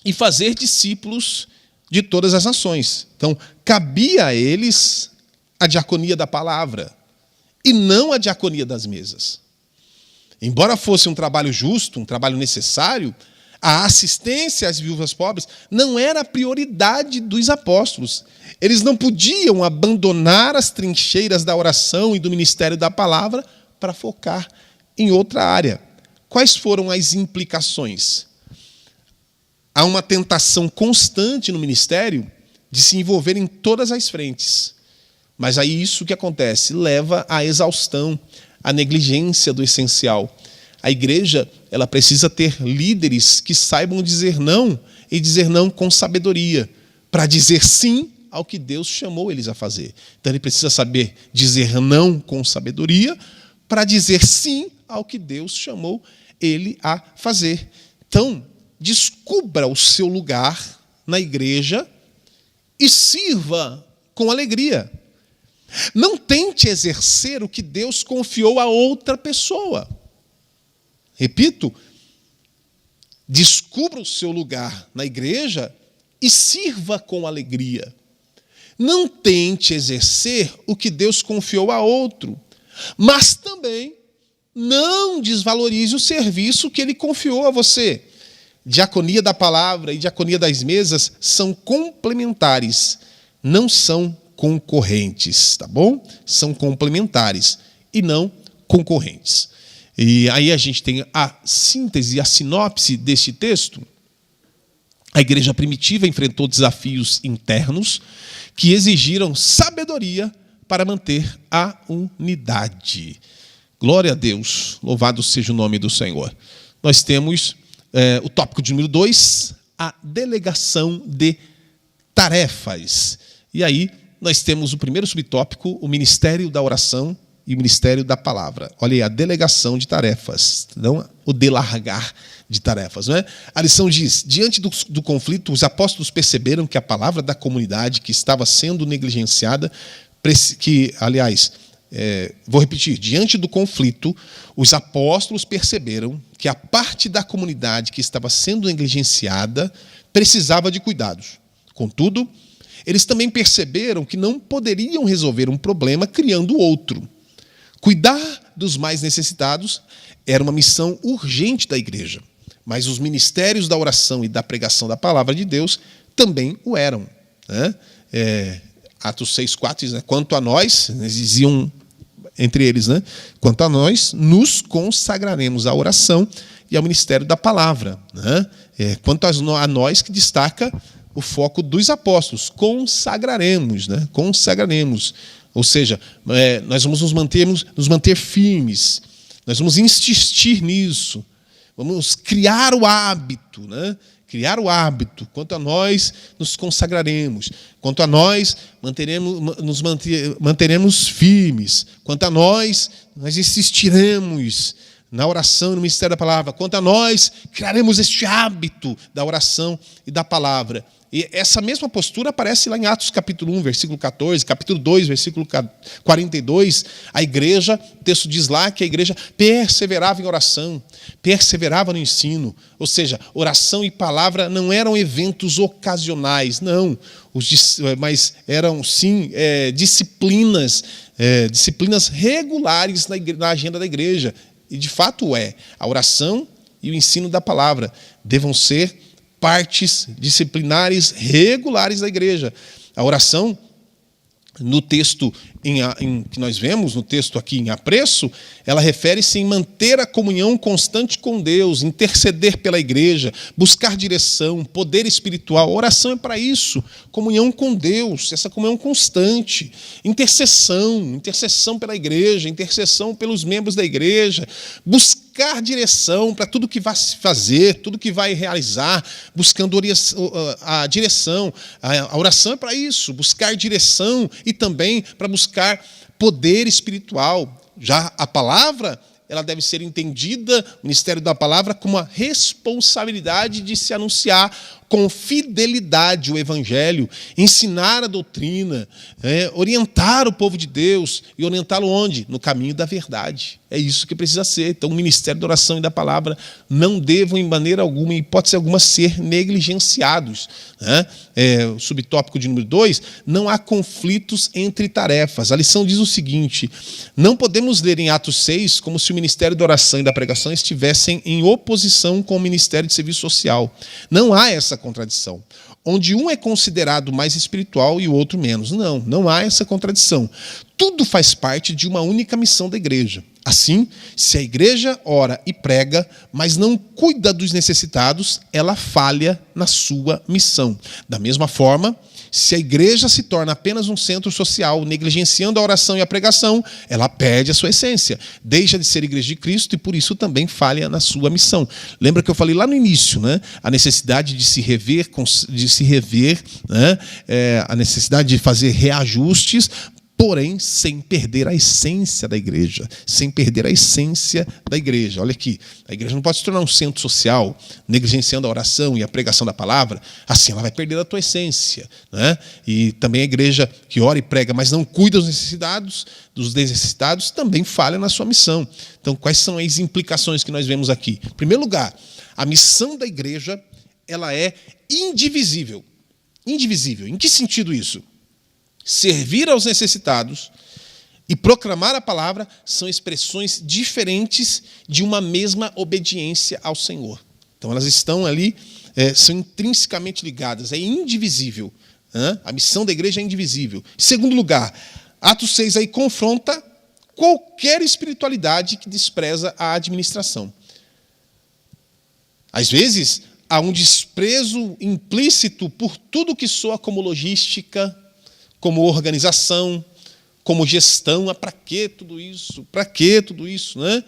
e fazer discípulos de todas as nações. Então, cabia a eles a diaconia da palavra e não a diaconia das mesas. Embora fosse um trabalho justo, um trabalho necessário, a assistência às viúvas pobres não era a prioridade dos apóstolos. Eles não podiam abandonar as trincheiras da oração e do ministério da palavra para focar em outra área. Quais foram as implicações? Há uma tentação constante no ministério de se envolver em todas as frentes. Mas aí isso que acontece leva à exaustão, à negligência do essencial. A igreja, ela precisa ter líderes que saibam dizer não e dizer não com sabedoria, para dizer sim ao que Deus chamou eles a fazer. Então ele precisa saber dizer não com sabedoria para dizer sim ao que Deus chamou ele a fazer. Então, descubra o seu lugar na igreja e sirva com alegria. Não tente exercer o que Deus confiou a outra pessoa. Repito, descubra o seu lugar na igreja e sirva com alegria. Não tente exercer o que Deus confiou a outro, mas também não desvalorize o serviço que Ele confiou a você. Diaconia da palavra e diaconia das mesas são complementares, não são concorrentes, tá bom? São complementares e não concorrentes. E aí a gente tem a síntese, a sinopse deste texto. A igreja primitiva enfrentou desafios internos que exigiram sabedoria para manter a unidade. Glória a Deus, louvado seja o nome do Senhor. Nós temos o tópico de número 2, a delegação de tarefas. E aí nós temos o primeiro subtópico, o ministério da oração e o ministério da palavra. Olha aí, a delegação de tarefas, não o delargar de tarefas. Não é? A lição diz, diante do conflito, os apóstolos perceberam que a palavra da comunidade que estava sendo negligenciada, vou repetir, diante do conflito, os apóstolos perceberam que a parte da comunidade que estava sendo negligenciada precisava de cuidados. Contudo, eles também perceberam que não poderiam resolver um problema criando outro. Cuidar dos mais necessitados era uma missão urgente da igreja, mas os ministérios da oração e da pregação da palavra de Deus também o eram. Né? Atos 6,4 diz, né? Quanto a nós, eles diziam entre eles, né? Quanto a nós, nos consagraremos à oração e ao ministério da palavra. Né? Quanto a nós, que destaca o foco dos apóstolos, consagraremos, né? Consagraremos. Ou seja, nós vamos nos manter firmes, nós vamos insistir nisso, vamos criar o hábito, né? Criar o hábito. Quanto a nós, nos consagraremos. Quanto a nós, manteremos firmes. Quanto a nós insistiremos na oração e no ministério da palavra. Quanto a nós, criaremos este hábito da oração e da palavra. E essa mesma postura aparece lá em Atos capítulo 1, versículo 14, capítulo 2, versículo 42. A igreja, o texto diz lá que a igreja perseverava em oração, perseverava no ensino. Ou seja, oração e palavra não eram eventos ocasionais, não. Mas eram, sim, disciplinas regulares na agenda da igreja. E, de fato, a oração e o ensino da palavra devam ser partes disciplinares regulares da igreja. A oração, no texto que nós vemos, no texto aqui em apreço, ela refere-se em manter a comunhão constante com Deus, interceder pela igreja, buscar direção, poder espiritual. A oração é para isso, comunhão com Deus, essa comunhão constante, intercessão pela igreja, intercessão pelos membros da igreja, buscar direção para tudo que vai se fazer, tudo que vai realizar, buscando a direção. A oração é para isso, buscar direção e também para buscar poder espiritual. Já a palavra, ela deve ser entendida, o ministério da palavra, como a responsabilidade de se anunciar com fidelidade o evangelho, ensinar a doutrina, orientar o povo de Deus e orientá-lo onde? No caminho da verdade. É isso que precisa ser. Então, o ministério da oração e da palavra não devam, em maneira alguma, em hipótese alguma, ser negligenciados. Né? O subtópico de número 2, não há conflitos entre tarefas. A lição diz o seguinte: não podemos ler em Atos 6 como se o ministério da oração e da pregação estivessem em oposição com o ministério de serviço social. Não há essa contradição, onde um é considerado mais espiritual e o outro menos. Não há essa contradição. Tudo faz parte de uma única missão da igreja. Assim, se a igreja ora e prega, mas não cuida dos necessitados, ela falha na sua missão. Da mesma forma, se a igreja se torna apenas um centro social, negligenciando a oração e a pregação, ela perde a sua essência, deixa de ser igreja de Cristo e, por isso, também falha na sua missão. Lembra que eu falei lá no início, né? A necessidade de se rever, né? A necessidade de fazer reajustes, porém, sem perder a essência da igreja. Sem perder a essência da igreja. Olha aqui, a igreja não pode se tornar um centro social, negligenciando a oração e a pregação da palavra. Assim, ela vai perder a tua essência. Né? E também a igreja que ora e prega, mas não cuida dos necessitados, também falha na sua missão. Então, quais são as implicações que nós vemos aqui? Em primeiro lugar, a missão da igreja, ela é indivisível. Indivisível. Em que sentido isso? Servir aos necessitados e proclamar a palavra são expressões diferentes de uma mesma obediência ao Senhor. Então, elas estão ali, são intrinsecamente ligadas, é indivisível. A missão da igreja é indivisível. Em segundo lugar, Atos 6 aí confronta qualquer espiritualidade que despreza a administração. Às vezes, há um desprezo implícito por tudo que soa como logística, como organização, como gestão. Para que tudo isso? Para que tudo isso? Né?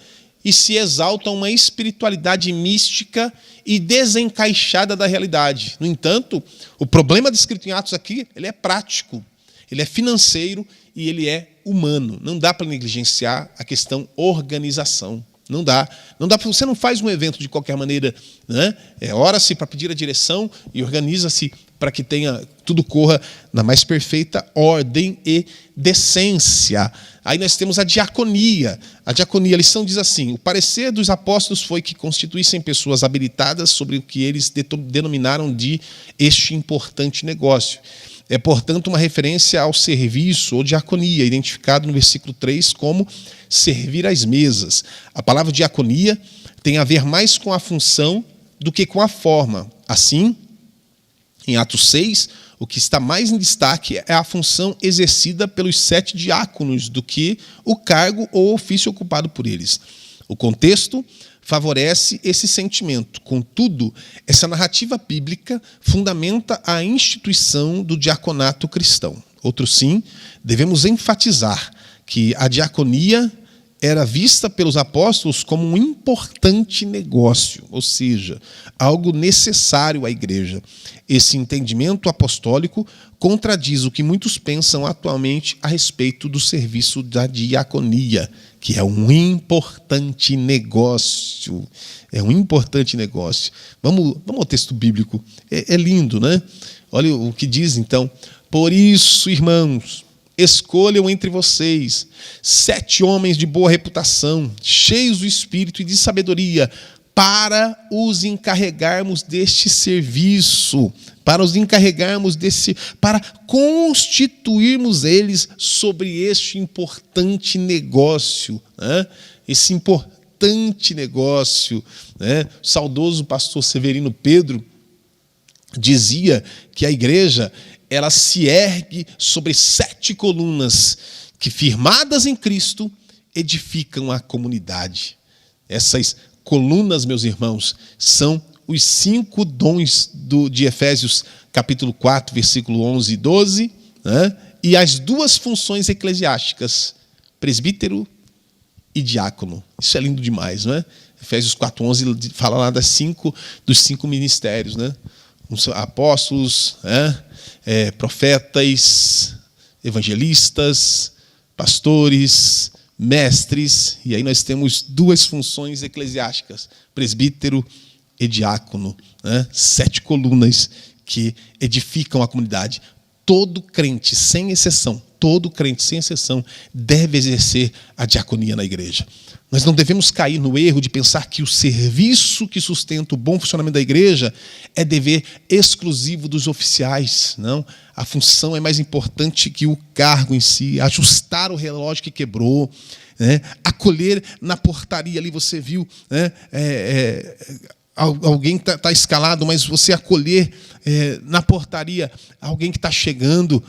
E se exalta uma espiritualidade mística e desencaixada da realidade. No entanto, o problema descrito em Atos aqui, ele é prático, ele é financeiro e ele é humano. Não dá para negligenciar a questão organização. Não dá. Você não faz um evento de qualquer maneira. Né? Ora-se para pedir a direção e organiza-se para que tudo corra na mais perfeita ordem e decência. Aí nós temos a diaconia. A diaconia, a lição diz assim: o parecer dos apóstolos foi que constituíssem pessoas habilitadas sobre o que eles denominaram de este importante negócio. É, portanto, uma referência ao serviço ou diaconia, identificado no versículo 3 como servir às mesas. A palavra diaconia tem a ver mais com a função do que com a forma. Assim, em Atos 6, o que está mais em destaque é a função exercida pelos 7 diáconos do que o cargo ou ofício ocupado por eles. O contexto favorece esse sentimento. Contudo, essa narrativa bíblica fundamenta a instituição do diaconato cristão. Outro sim, devemos enfatizar que a diaconia era vista pelos apóstolos como um importante negócio, ou seja, algo necessário à igreja. Esse entendimento apostólico contradiz o que muitos pensam atualmente a respeito do serviço da diaconia, que é um importante negócio. É um importante negócio. Vamos ao texto bíblico. É lindo, né? Olha o que diz, então. Por isso, irmãos, escolham entre vocês 7 homens de boa reputação, cheios do Espírito e de sabedoria, para os encarregarmos deste serviço, para constituirmos eles sobre este importante negócio, né? Esse importante negócio, né? O saudoso pastor Severino Pedro dizia que a igreja, ela se ergue sobre 7 colunas que, firmadas em Cristo, edificam a comunidade. Essas colunas, meus irmãos, são os 5 dons de Efésios, capítulo 4, versículo 11 e 12, né? E as 2 funções eclesiásticas, presbítero e diácono. Isso é lindo demais, não é? Efésios 4, 11 fala lá dos 5 ministérios, né? Apóstolos, profetas, evangelistas, pastores, mestres, e aí nós temos 2 funções eclesiásticas, presbítero e diácono, 7 colunas que edificam a comunidade. Todo crente, sem exceção, todo crente, sem exceção, deve exercer a diaconia na igreja. Nós não devemos cair no erro de pensar que o serviço que sustenta o bom funcionamento da igreja é dever exclusivo dos oficiais. Não, a função é mais importante que o cargo em si, ajustar o relógio que quebrou, né? Acolher na portaria ali, você viu, né? Alguém está escalado, mas você acolher na portaria alguém que está chegando,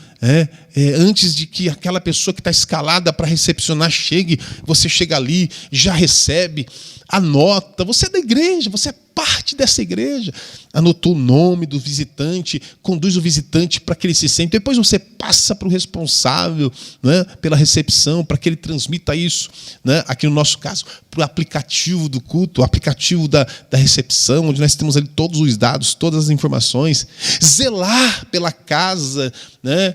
antes de que aquela pessoa que está escalada para recepcionar chegue, você chega ali, já recebe, anota, você é da igreja, você é parte dessa igreja, anotou o nome do visitante, conduz o visitante para que ele se sente, depois você passa para o responsável, né, pela recepção, para que ele transmita isso, né, aqui no nosso caso, para o aplicativo do culto, o aplicativo da recepção, onde nós temos ali todos os dados, todas as informações, zelar pela casa, né,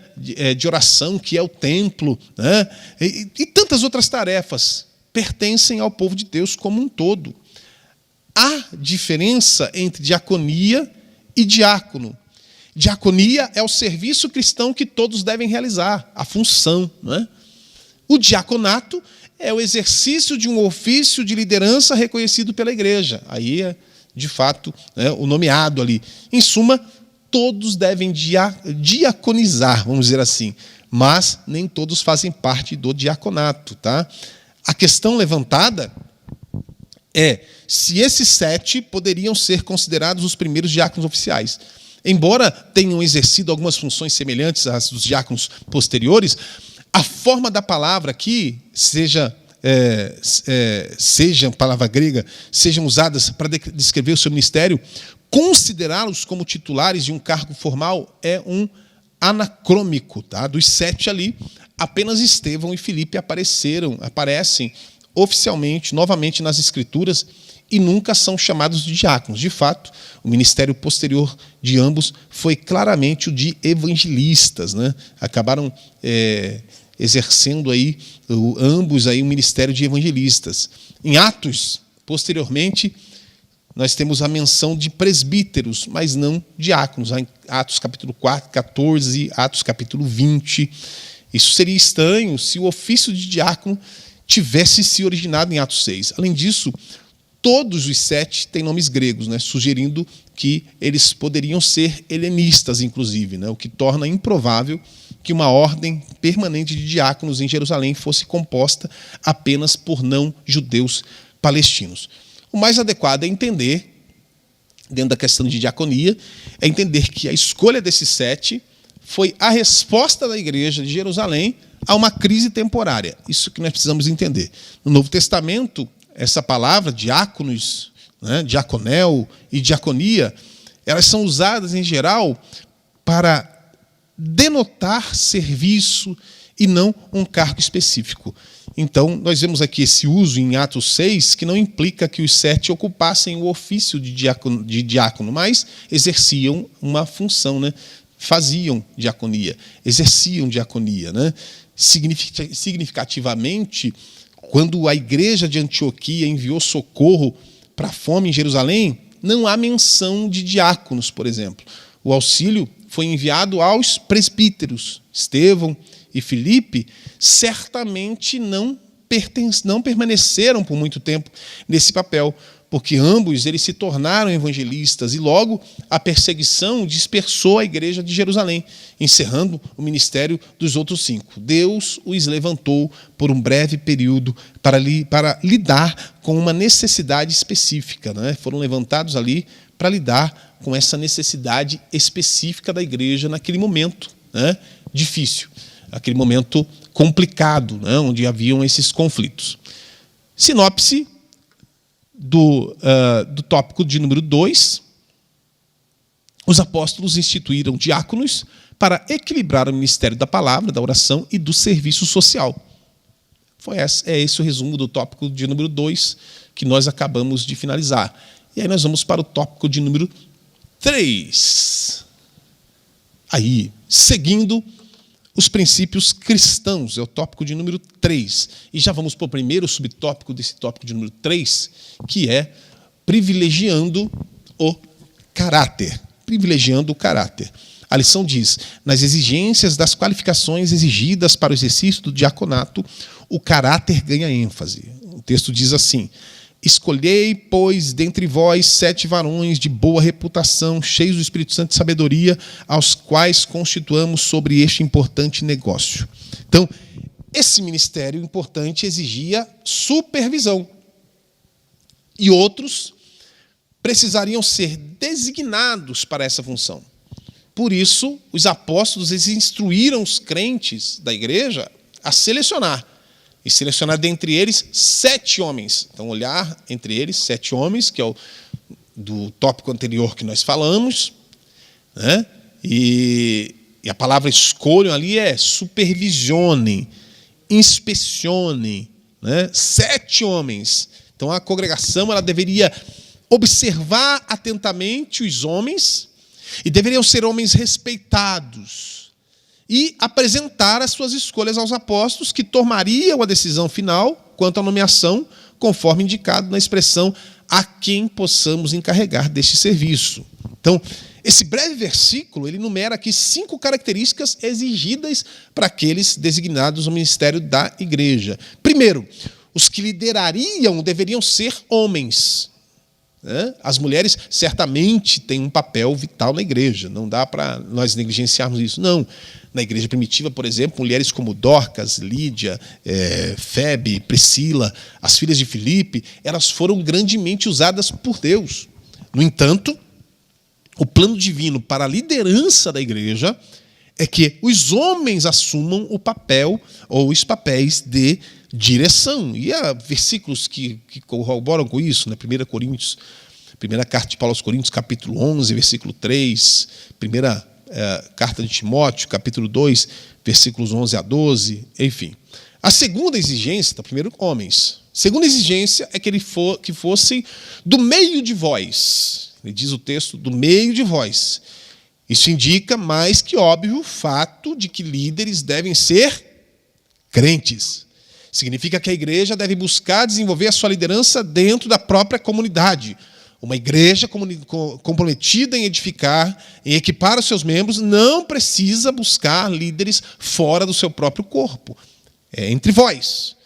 de oração, que é o templo, né, e tantas outras tarefas pertencem ao povo de Deus como um todo. Há diferença entre diaconia e diácono. Diaconia é o serviço cristão que todos devem realizar, a função, não é? O diaconato é o exercício de um ofício de liderança reconhecido pela igreja. Aí é, de fato, né, o nomeado ali. Em suma, todos devem diaconizar, vamos dizer assim, mas nem todos fazem parte do diaconato, tá? A questão levantada é se esses 7 poderiam ser considerados os primeiros diáconos oficiais. Embora tenham exercido algumas funções semelhantes às dos diáconos posteriores, a forma da palavra aqui, seja palavra grega, sejam usadas para descrever o seu ministério, considerá-los como titulares de um cargo formal é um anacrômico. Tá? Dos 7 ali, apenas Estevão e Filipe aparecem oficialmente, novamente nas Escrituras, e nunca são chamados de diáconos. De fato, o ministério posterior de ambos foi claramente o de evangelistas, né? Acabaram exercendo aí, ambos aí, o ministério de evangelistas. Em Atos, posteriormente, nós temos a menção de presbíteros, mas não diáconos. Em Atos capítulo 4, 14, Atos capítulo 20. Isso seria estranho se o ofício de diácono tivesse se originado em Atos 6. Além disso, todos os 7 têm nomes gregos, né, sugerindo que eles poderiam ser helenistas, inclusive, né, o que torna improvável que uma ordem permanente de diáconos em Jerusalém fosse composta apenas por não-judeus palestinos. O mais adequado é entender, dentro da questão de diaconia, é entender que a escolha desses 7 foi a resposta da igreja de Jerusalém a uma crise temporária. Isso que nós precisamos entender. No Novo Testamento, essa palavra, diáconos, né, diaconel e diaconia, elas são usadas, em geral, para denotar serviço e não um cargo específico. Então, nós vemos aqui esse uso em Atos 6, que não implica que os 7 ocupassem o ofício de diácono, mas exerciam uma função, né? Faziam diaconia, exerciam diaconia, né? Significativamente, quando a igreja de Antioquia enviou socorro para a fome em Jerusalém, não há menção de diáconos, por exemplo. O auxílio foi enviado aos presbíteros. Estevão e Filipe certamente não permaneceram por muito tempo nesse papel, porque ambos eles se tornaram evangelistas e logo a perseguição dispersou a igreja de Jerusalém, encerrando o ministério dos outros 5. Deus os levantou por um breve período para lidar com uma necessidade específica, né? Foram levantados ali para lidar com essa necessidade específica da igreja naquele momento, né, difícil, aquele momento complicado, né, onde haviam esses conflitos. Sinopse do tópico de número 2, os apóstolos instituíram diáconos para equilibrar o ministério da palavra, da oração e do serviço social. É esse o resumo do tópico de número 2 que nós acabamos de finalizar. E aí nós vamos para o tópico de número 3. Aí, seguindo os princípios cristãos, é o tópico de número 3. E já vamos para o primeiro subtópico desse tópico de número 3, que é privilegiando o caráter. Privilegiando o caráter. A lição diz: nas exigências das qualificações exigidas para o exercício do diaconato, o caráter ganha ênfase. O texto diz assim: escolhei, pois, dentre vós 7 varões de boa reputação, cheios do Espírito Santo e sabedoria, aos quais constituamos sobre este importante negócio. Então, esse ministério importante exigia supervisão. E outros precisariam ser designados para essa função. Por isso, os apóstolos eles instruíram os crentes da igreja a selecionar. E selecionar dentre eles 7 homens. Então, olhar entre eles 7 homens, que é o do tópico anterior que nós falamos, né? E a palavra escolham ali é supervisionem, inspecionem, né? 7 homens. Então, a congregação ela deveria observar atentamente os homens e deveriam ser homens respeitados e apresentar as suas escolhas aos apóstolos, que tomariam a decisão final quanto à nomeação, conforme indicado na expressão a quem possamos encarregar deste serviço. Então, esse breve versículo, ele enumera aqui 5 características exigidas para aqueles designados no ministério da igreja. Primeiro, os que liderariam deveriam ser homens. As mulheres certamente têm um papel vital na igreja, não dá para nós negligenciarmos isso. Não. Na igreja primitiva, por exemplo, mulheres como Dorcas, Lídia, Febe, Priscila, as filhas de Filipe, elas foram grandemente usadas por Deus. No entanto, o plano divino para a liderança da igreja é que os homens assumam o papel ou os papéis de direção. E há versículos que corroboram com isso, né? 1 Coríntios, primeira carta de Paulo aos Coríntios, capítulo 11, versículo 3, primeira carta de Timóteo, capítulo 2, versículos 11 a 12, enfim. A segunda exigência, então, primeiro, homens. A segunda exigência é que fossem do meio de vós. Ele diz o texto, do meio de vós. Isso indica, mais que óbvio, o fato de que líderes devem ser crentes. Significa que a igreja deve buscar desenvolver a sua liderança dentro da própria comunidade. Uma igreja comprometida em edificar, em equipar os seus membros, não precisa buscar líderes fora do seu próprio corpo. É entre vós.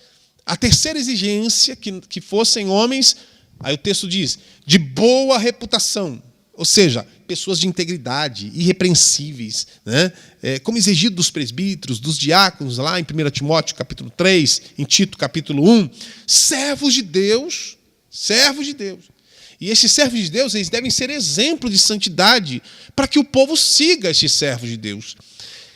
A terceira exigência, que fossem homens, aí o texto diz, de boa reputação. Ou seja, pessoas de integridade, irrepreensíveis, né? Como exigido dos presbíteros, dos diáconos, lá em 1 Timóteo, capítulo 3, em Tito, capítulo 1, servos de Deus. E esses servos de Deus, eles devem ser exemplo de santidade para que o povo siga esses servos de Deus,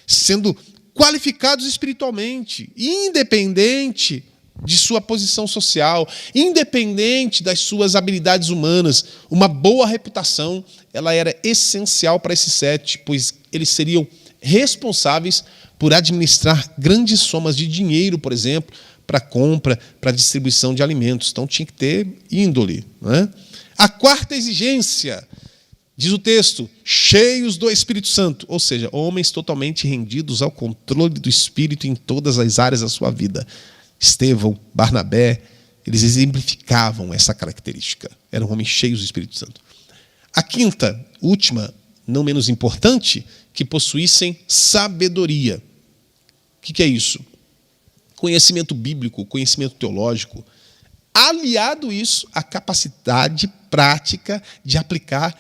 sendo qualificados espiritualmente, independente de sua posição social, independente das suas habilidades humanas. Uma boa reputação, ela era essencial para esses 7, pois eles seriam responsáveis por administrar grandes somas de dinheiro, por exemplo, para compra, para distribuição de alimentos. Então tinha que ter índole, né? A quarta exigência, diz o texto, cheios do Espírito Santo, ou seja, homens totalmente rendidos ao controle do Espírito em todas as áreas da sua vida. Estevão, Barnabé, eles exemplificavam essa característica. Eram homens cheios do Espírito Santo. A quinta, última, não menos importante, que possuíssem sabedoria. O que é isso? Conhecimento bíblico, conhecimento teológico, aliado isso à capacidade prática de aplicar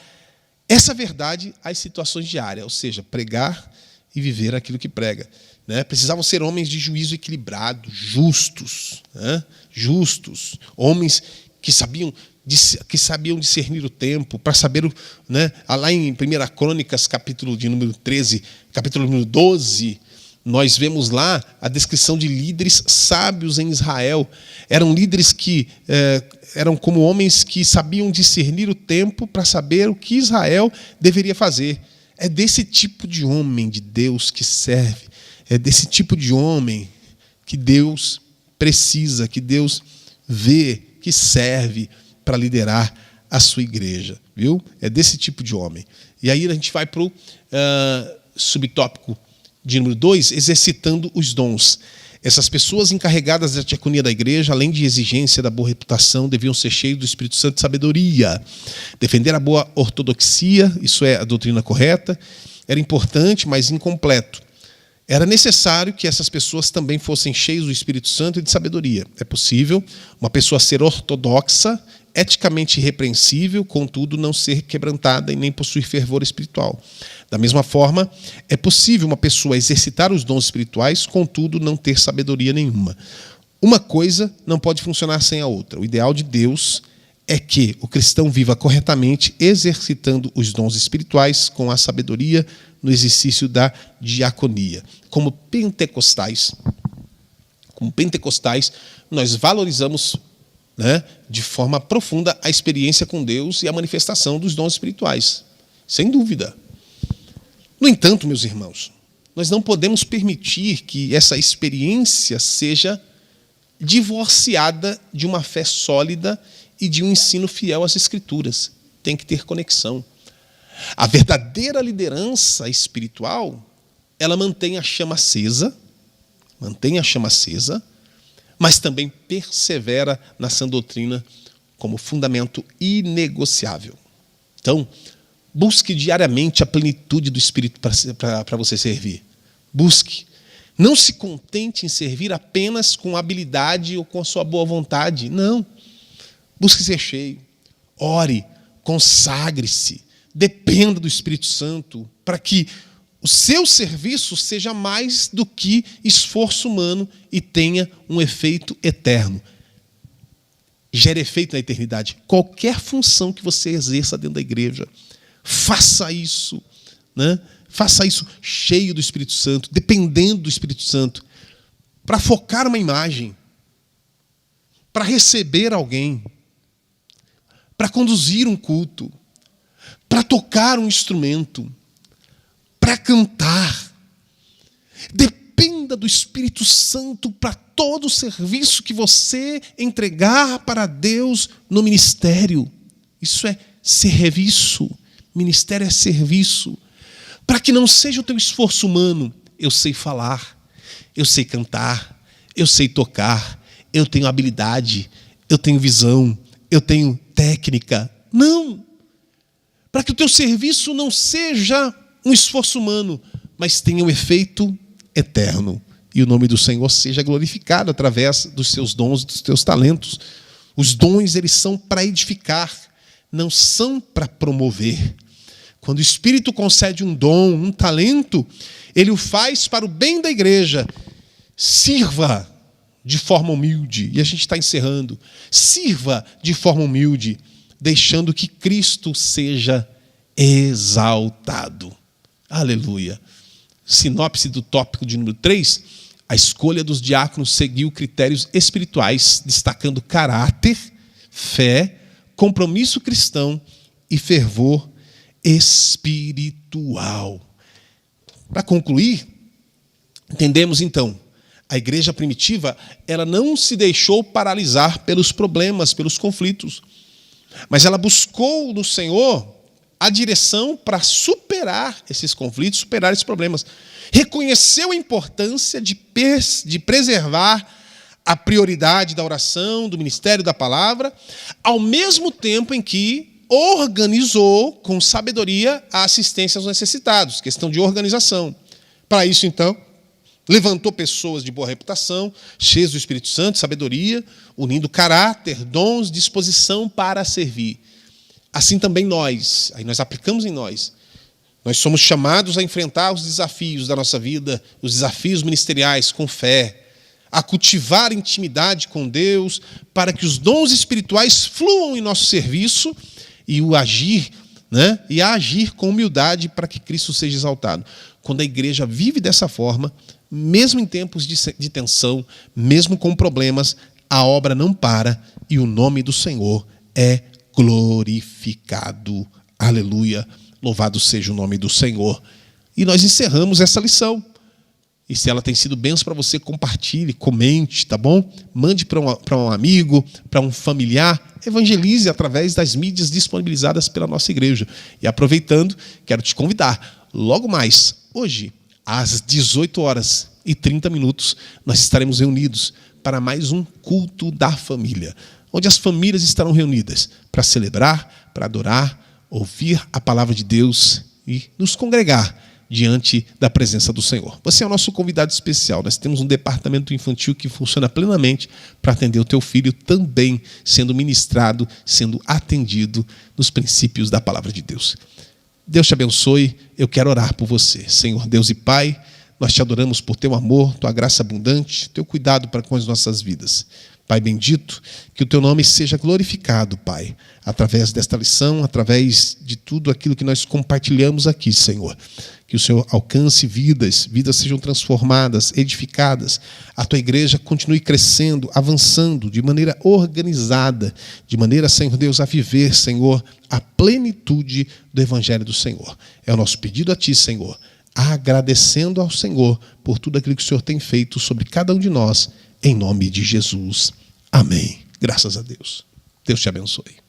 essa verdade às situações diárias, ou seja, pregar e viver aquilo que prega. Precisavam ser homens de juízo equilibrado, justos, justos, homens que sabiam discernir o tempo, para saber, lá em 1 Crônicas, capítulo de número 13, capítulo número 12, nós vemos lá a descrição de líderes sábios em Israel. Eram líderes que eram como homens que sabiam discernir o tempo para saber o que Israel deveria fazer. É desse tipo de homem de Deus que serve. É desse tipo de homem que Deus precisa, que Deus vê, que serve para liderar a sua igreja. Viu? É desse tipo de homem. E aí a gente vai para o subtópico de número 2, exercitando os dons. Essas pessoas encarregadas da diaconia da igreja, além de exigência da boa reputação, deviam ser cheios do Espírito Santo de sabedoria. Defender a boa ortodoxia, isso é, a doutrina correta, era importante, mas incompleto. Era necessário que essas pessoas também fossem cheias do Espírito Santo e de sabedoria. É possível uma pessoa ser ortodoxa, eticamente irrepreensível, contudo não ser quebrantada e nem possuir fervor espiritual. Da mesma forma, é possível uma pessoa exercitar os dons espirituais, contudo não ter sabedoria nenhuma. Uma coisa não pode funcionar sem a outra. O ideal de Deus é que o cristão viva corretamente, exercitando os dons espirituais com a sabedoria no exercício da diaconia. Como pentecostais, nós valorizamos, de forma profunda a experiência com Deus e a manifestação dos dons espirituais. Sem dúvida. No entanto, meus irmãos, nós não podemos permitir que essa experiência seja divorciada de uma fé sólida e de um ensino fiel às Escrituras. Tem que ter conexão. A verdadeira liderança espiritual, ela mantém a chama acesa, mas também persevera na sã doutrina como fundamento inegociável. Então, busque diariamente a plenitude do Espírito para você servir. Busque. Não se contente em servir apenas com habilidade ou com a sua boa vontade. Não. Busque ser cheio. Ore, consagre-se, dependa do Espírito Santo para que o seu serviço seja mais do que esforço humano e tenha um efeito eterno. Gere efeito na eternidade. Qualquer função que você exerça dentro da igreja, faça isso, Faça isso cheio do Espírito Santo, dependendo do Espírito Santo, para focar uma imagem, para receber alguém, para conduzir um culto, para tocar um instrumento, para cantar. Dependa do Espírito Santo para todo o serviço que você entregar para Deus no ministério. Isso é serviço. Ministério é serviço. Para que não seja o teu esforço humano. Eu sei falar, eu sei cantar, eu sei tocar, eu tenho habilidade, eu tenho visão, eu tenho técnica. Não. Para que o teu serviço não seja um esforço humano, mas tenha um efeito eterno. E o nome do Senhor seja glorificado através dos seus dons e dos teus talentos. Os dons, eles são para edificar, não são para promover. Quando o Espírito concede um dom, um talento, ele o faz para o bem da igreja. Sirva de forma humilde. E a gente está encerrando. Sirva de forma humilde, deixando que Cristo seja exaltado. Aleluia. Sinopse do tópico de número 3. A escolha dos diáconos seguiu critérios espirituais, destacando caráter, fé, compromisso cristão e fervor espiritual. Para concluir, entendemos então, a igreja primitiva, ela não se deixou paralisar pelos problemas, pelos conflitos, mas ela buscou no Senhor a direção para superar esses conflitos, superar esses problemas. Reconheceu a importância de preservar a prioridade da oração, do ministério da palavra, ao mesmo tempo em que organizou com sabedoria a assistência aos necessitados, questão de organização. Para isso, então, levantou pessoas de boa reputação, cheias do Espírito Santo, sabedoria, unindo caráter, dons, disposição para servir. Assim também nós, aí nós aplicamos em nós. Nós somos chamados a enfrentar os desafios da nossa vida, os desafios ministeriais com fé, a cultivar intimidade com Deus, para que os dons espirituais fluam em nosso serviço e a agir com humildade para que Cristo seja exaltado. Quando a igreja vive dessa forma, mesmo em tempos de tensão, mesmo com problemas, a obra não para e o nome do Senhor é glorificado. Aleluia. Louvado seja o nome do Senhor. E nós encerramos essa lição. E se ela tem sido bênção para você, compartilhe, comente, tá bom? Mande para um amigo, para um familiar. Evangelize através das mídias disponibilizadas pela nossa igreja. E aproveitando, quero te convidar, logo mais, hoje, às 18 horas, 4h30 nós estaremos reunidos para mais um culto da família, onde as famílias estarão reunidas para celebrar, para adorar, ouvir a palavra de Deus e nos congregar diante da presença do Senhor. Você é o nosso convidado especial. Nós temos um departamento infantil que funciona plenamente para atender o teu filho também sendo ministrado, sendo atendido nos princípios da palavra de Deus. Deus te abençoe. Eu quero orar por você. Senhor Deus e Pai, nós te adoramos por teu amor, tua graça abundante, teu cuidado para com as nossas vidas. Pai bendito, que o teu nome seja glorificado, Pai, através desta lição, através de tudo aquilo que nós compartilhamos aqui, Senhor. Que o Senhor alcance vidas sejam transformadas, edificadas. A tua igreja continue crescendo, avançando de maneira organizada, de maneira, Senhor Deus, a viver, Senhor, a plenitude do Evangelho do Senhor. É o nosso pedido a ti, Senhor, agradecendo ao Senhor por tudo aquilo que o Senhor tem feito sobre cada um de nós, em nome de Jesus. Amém. Graças a Deus. Deus te abençoe.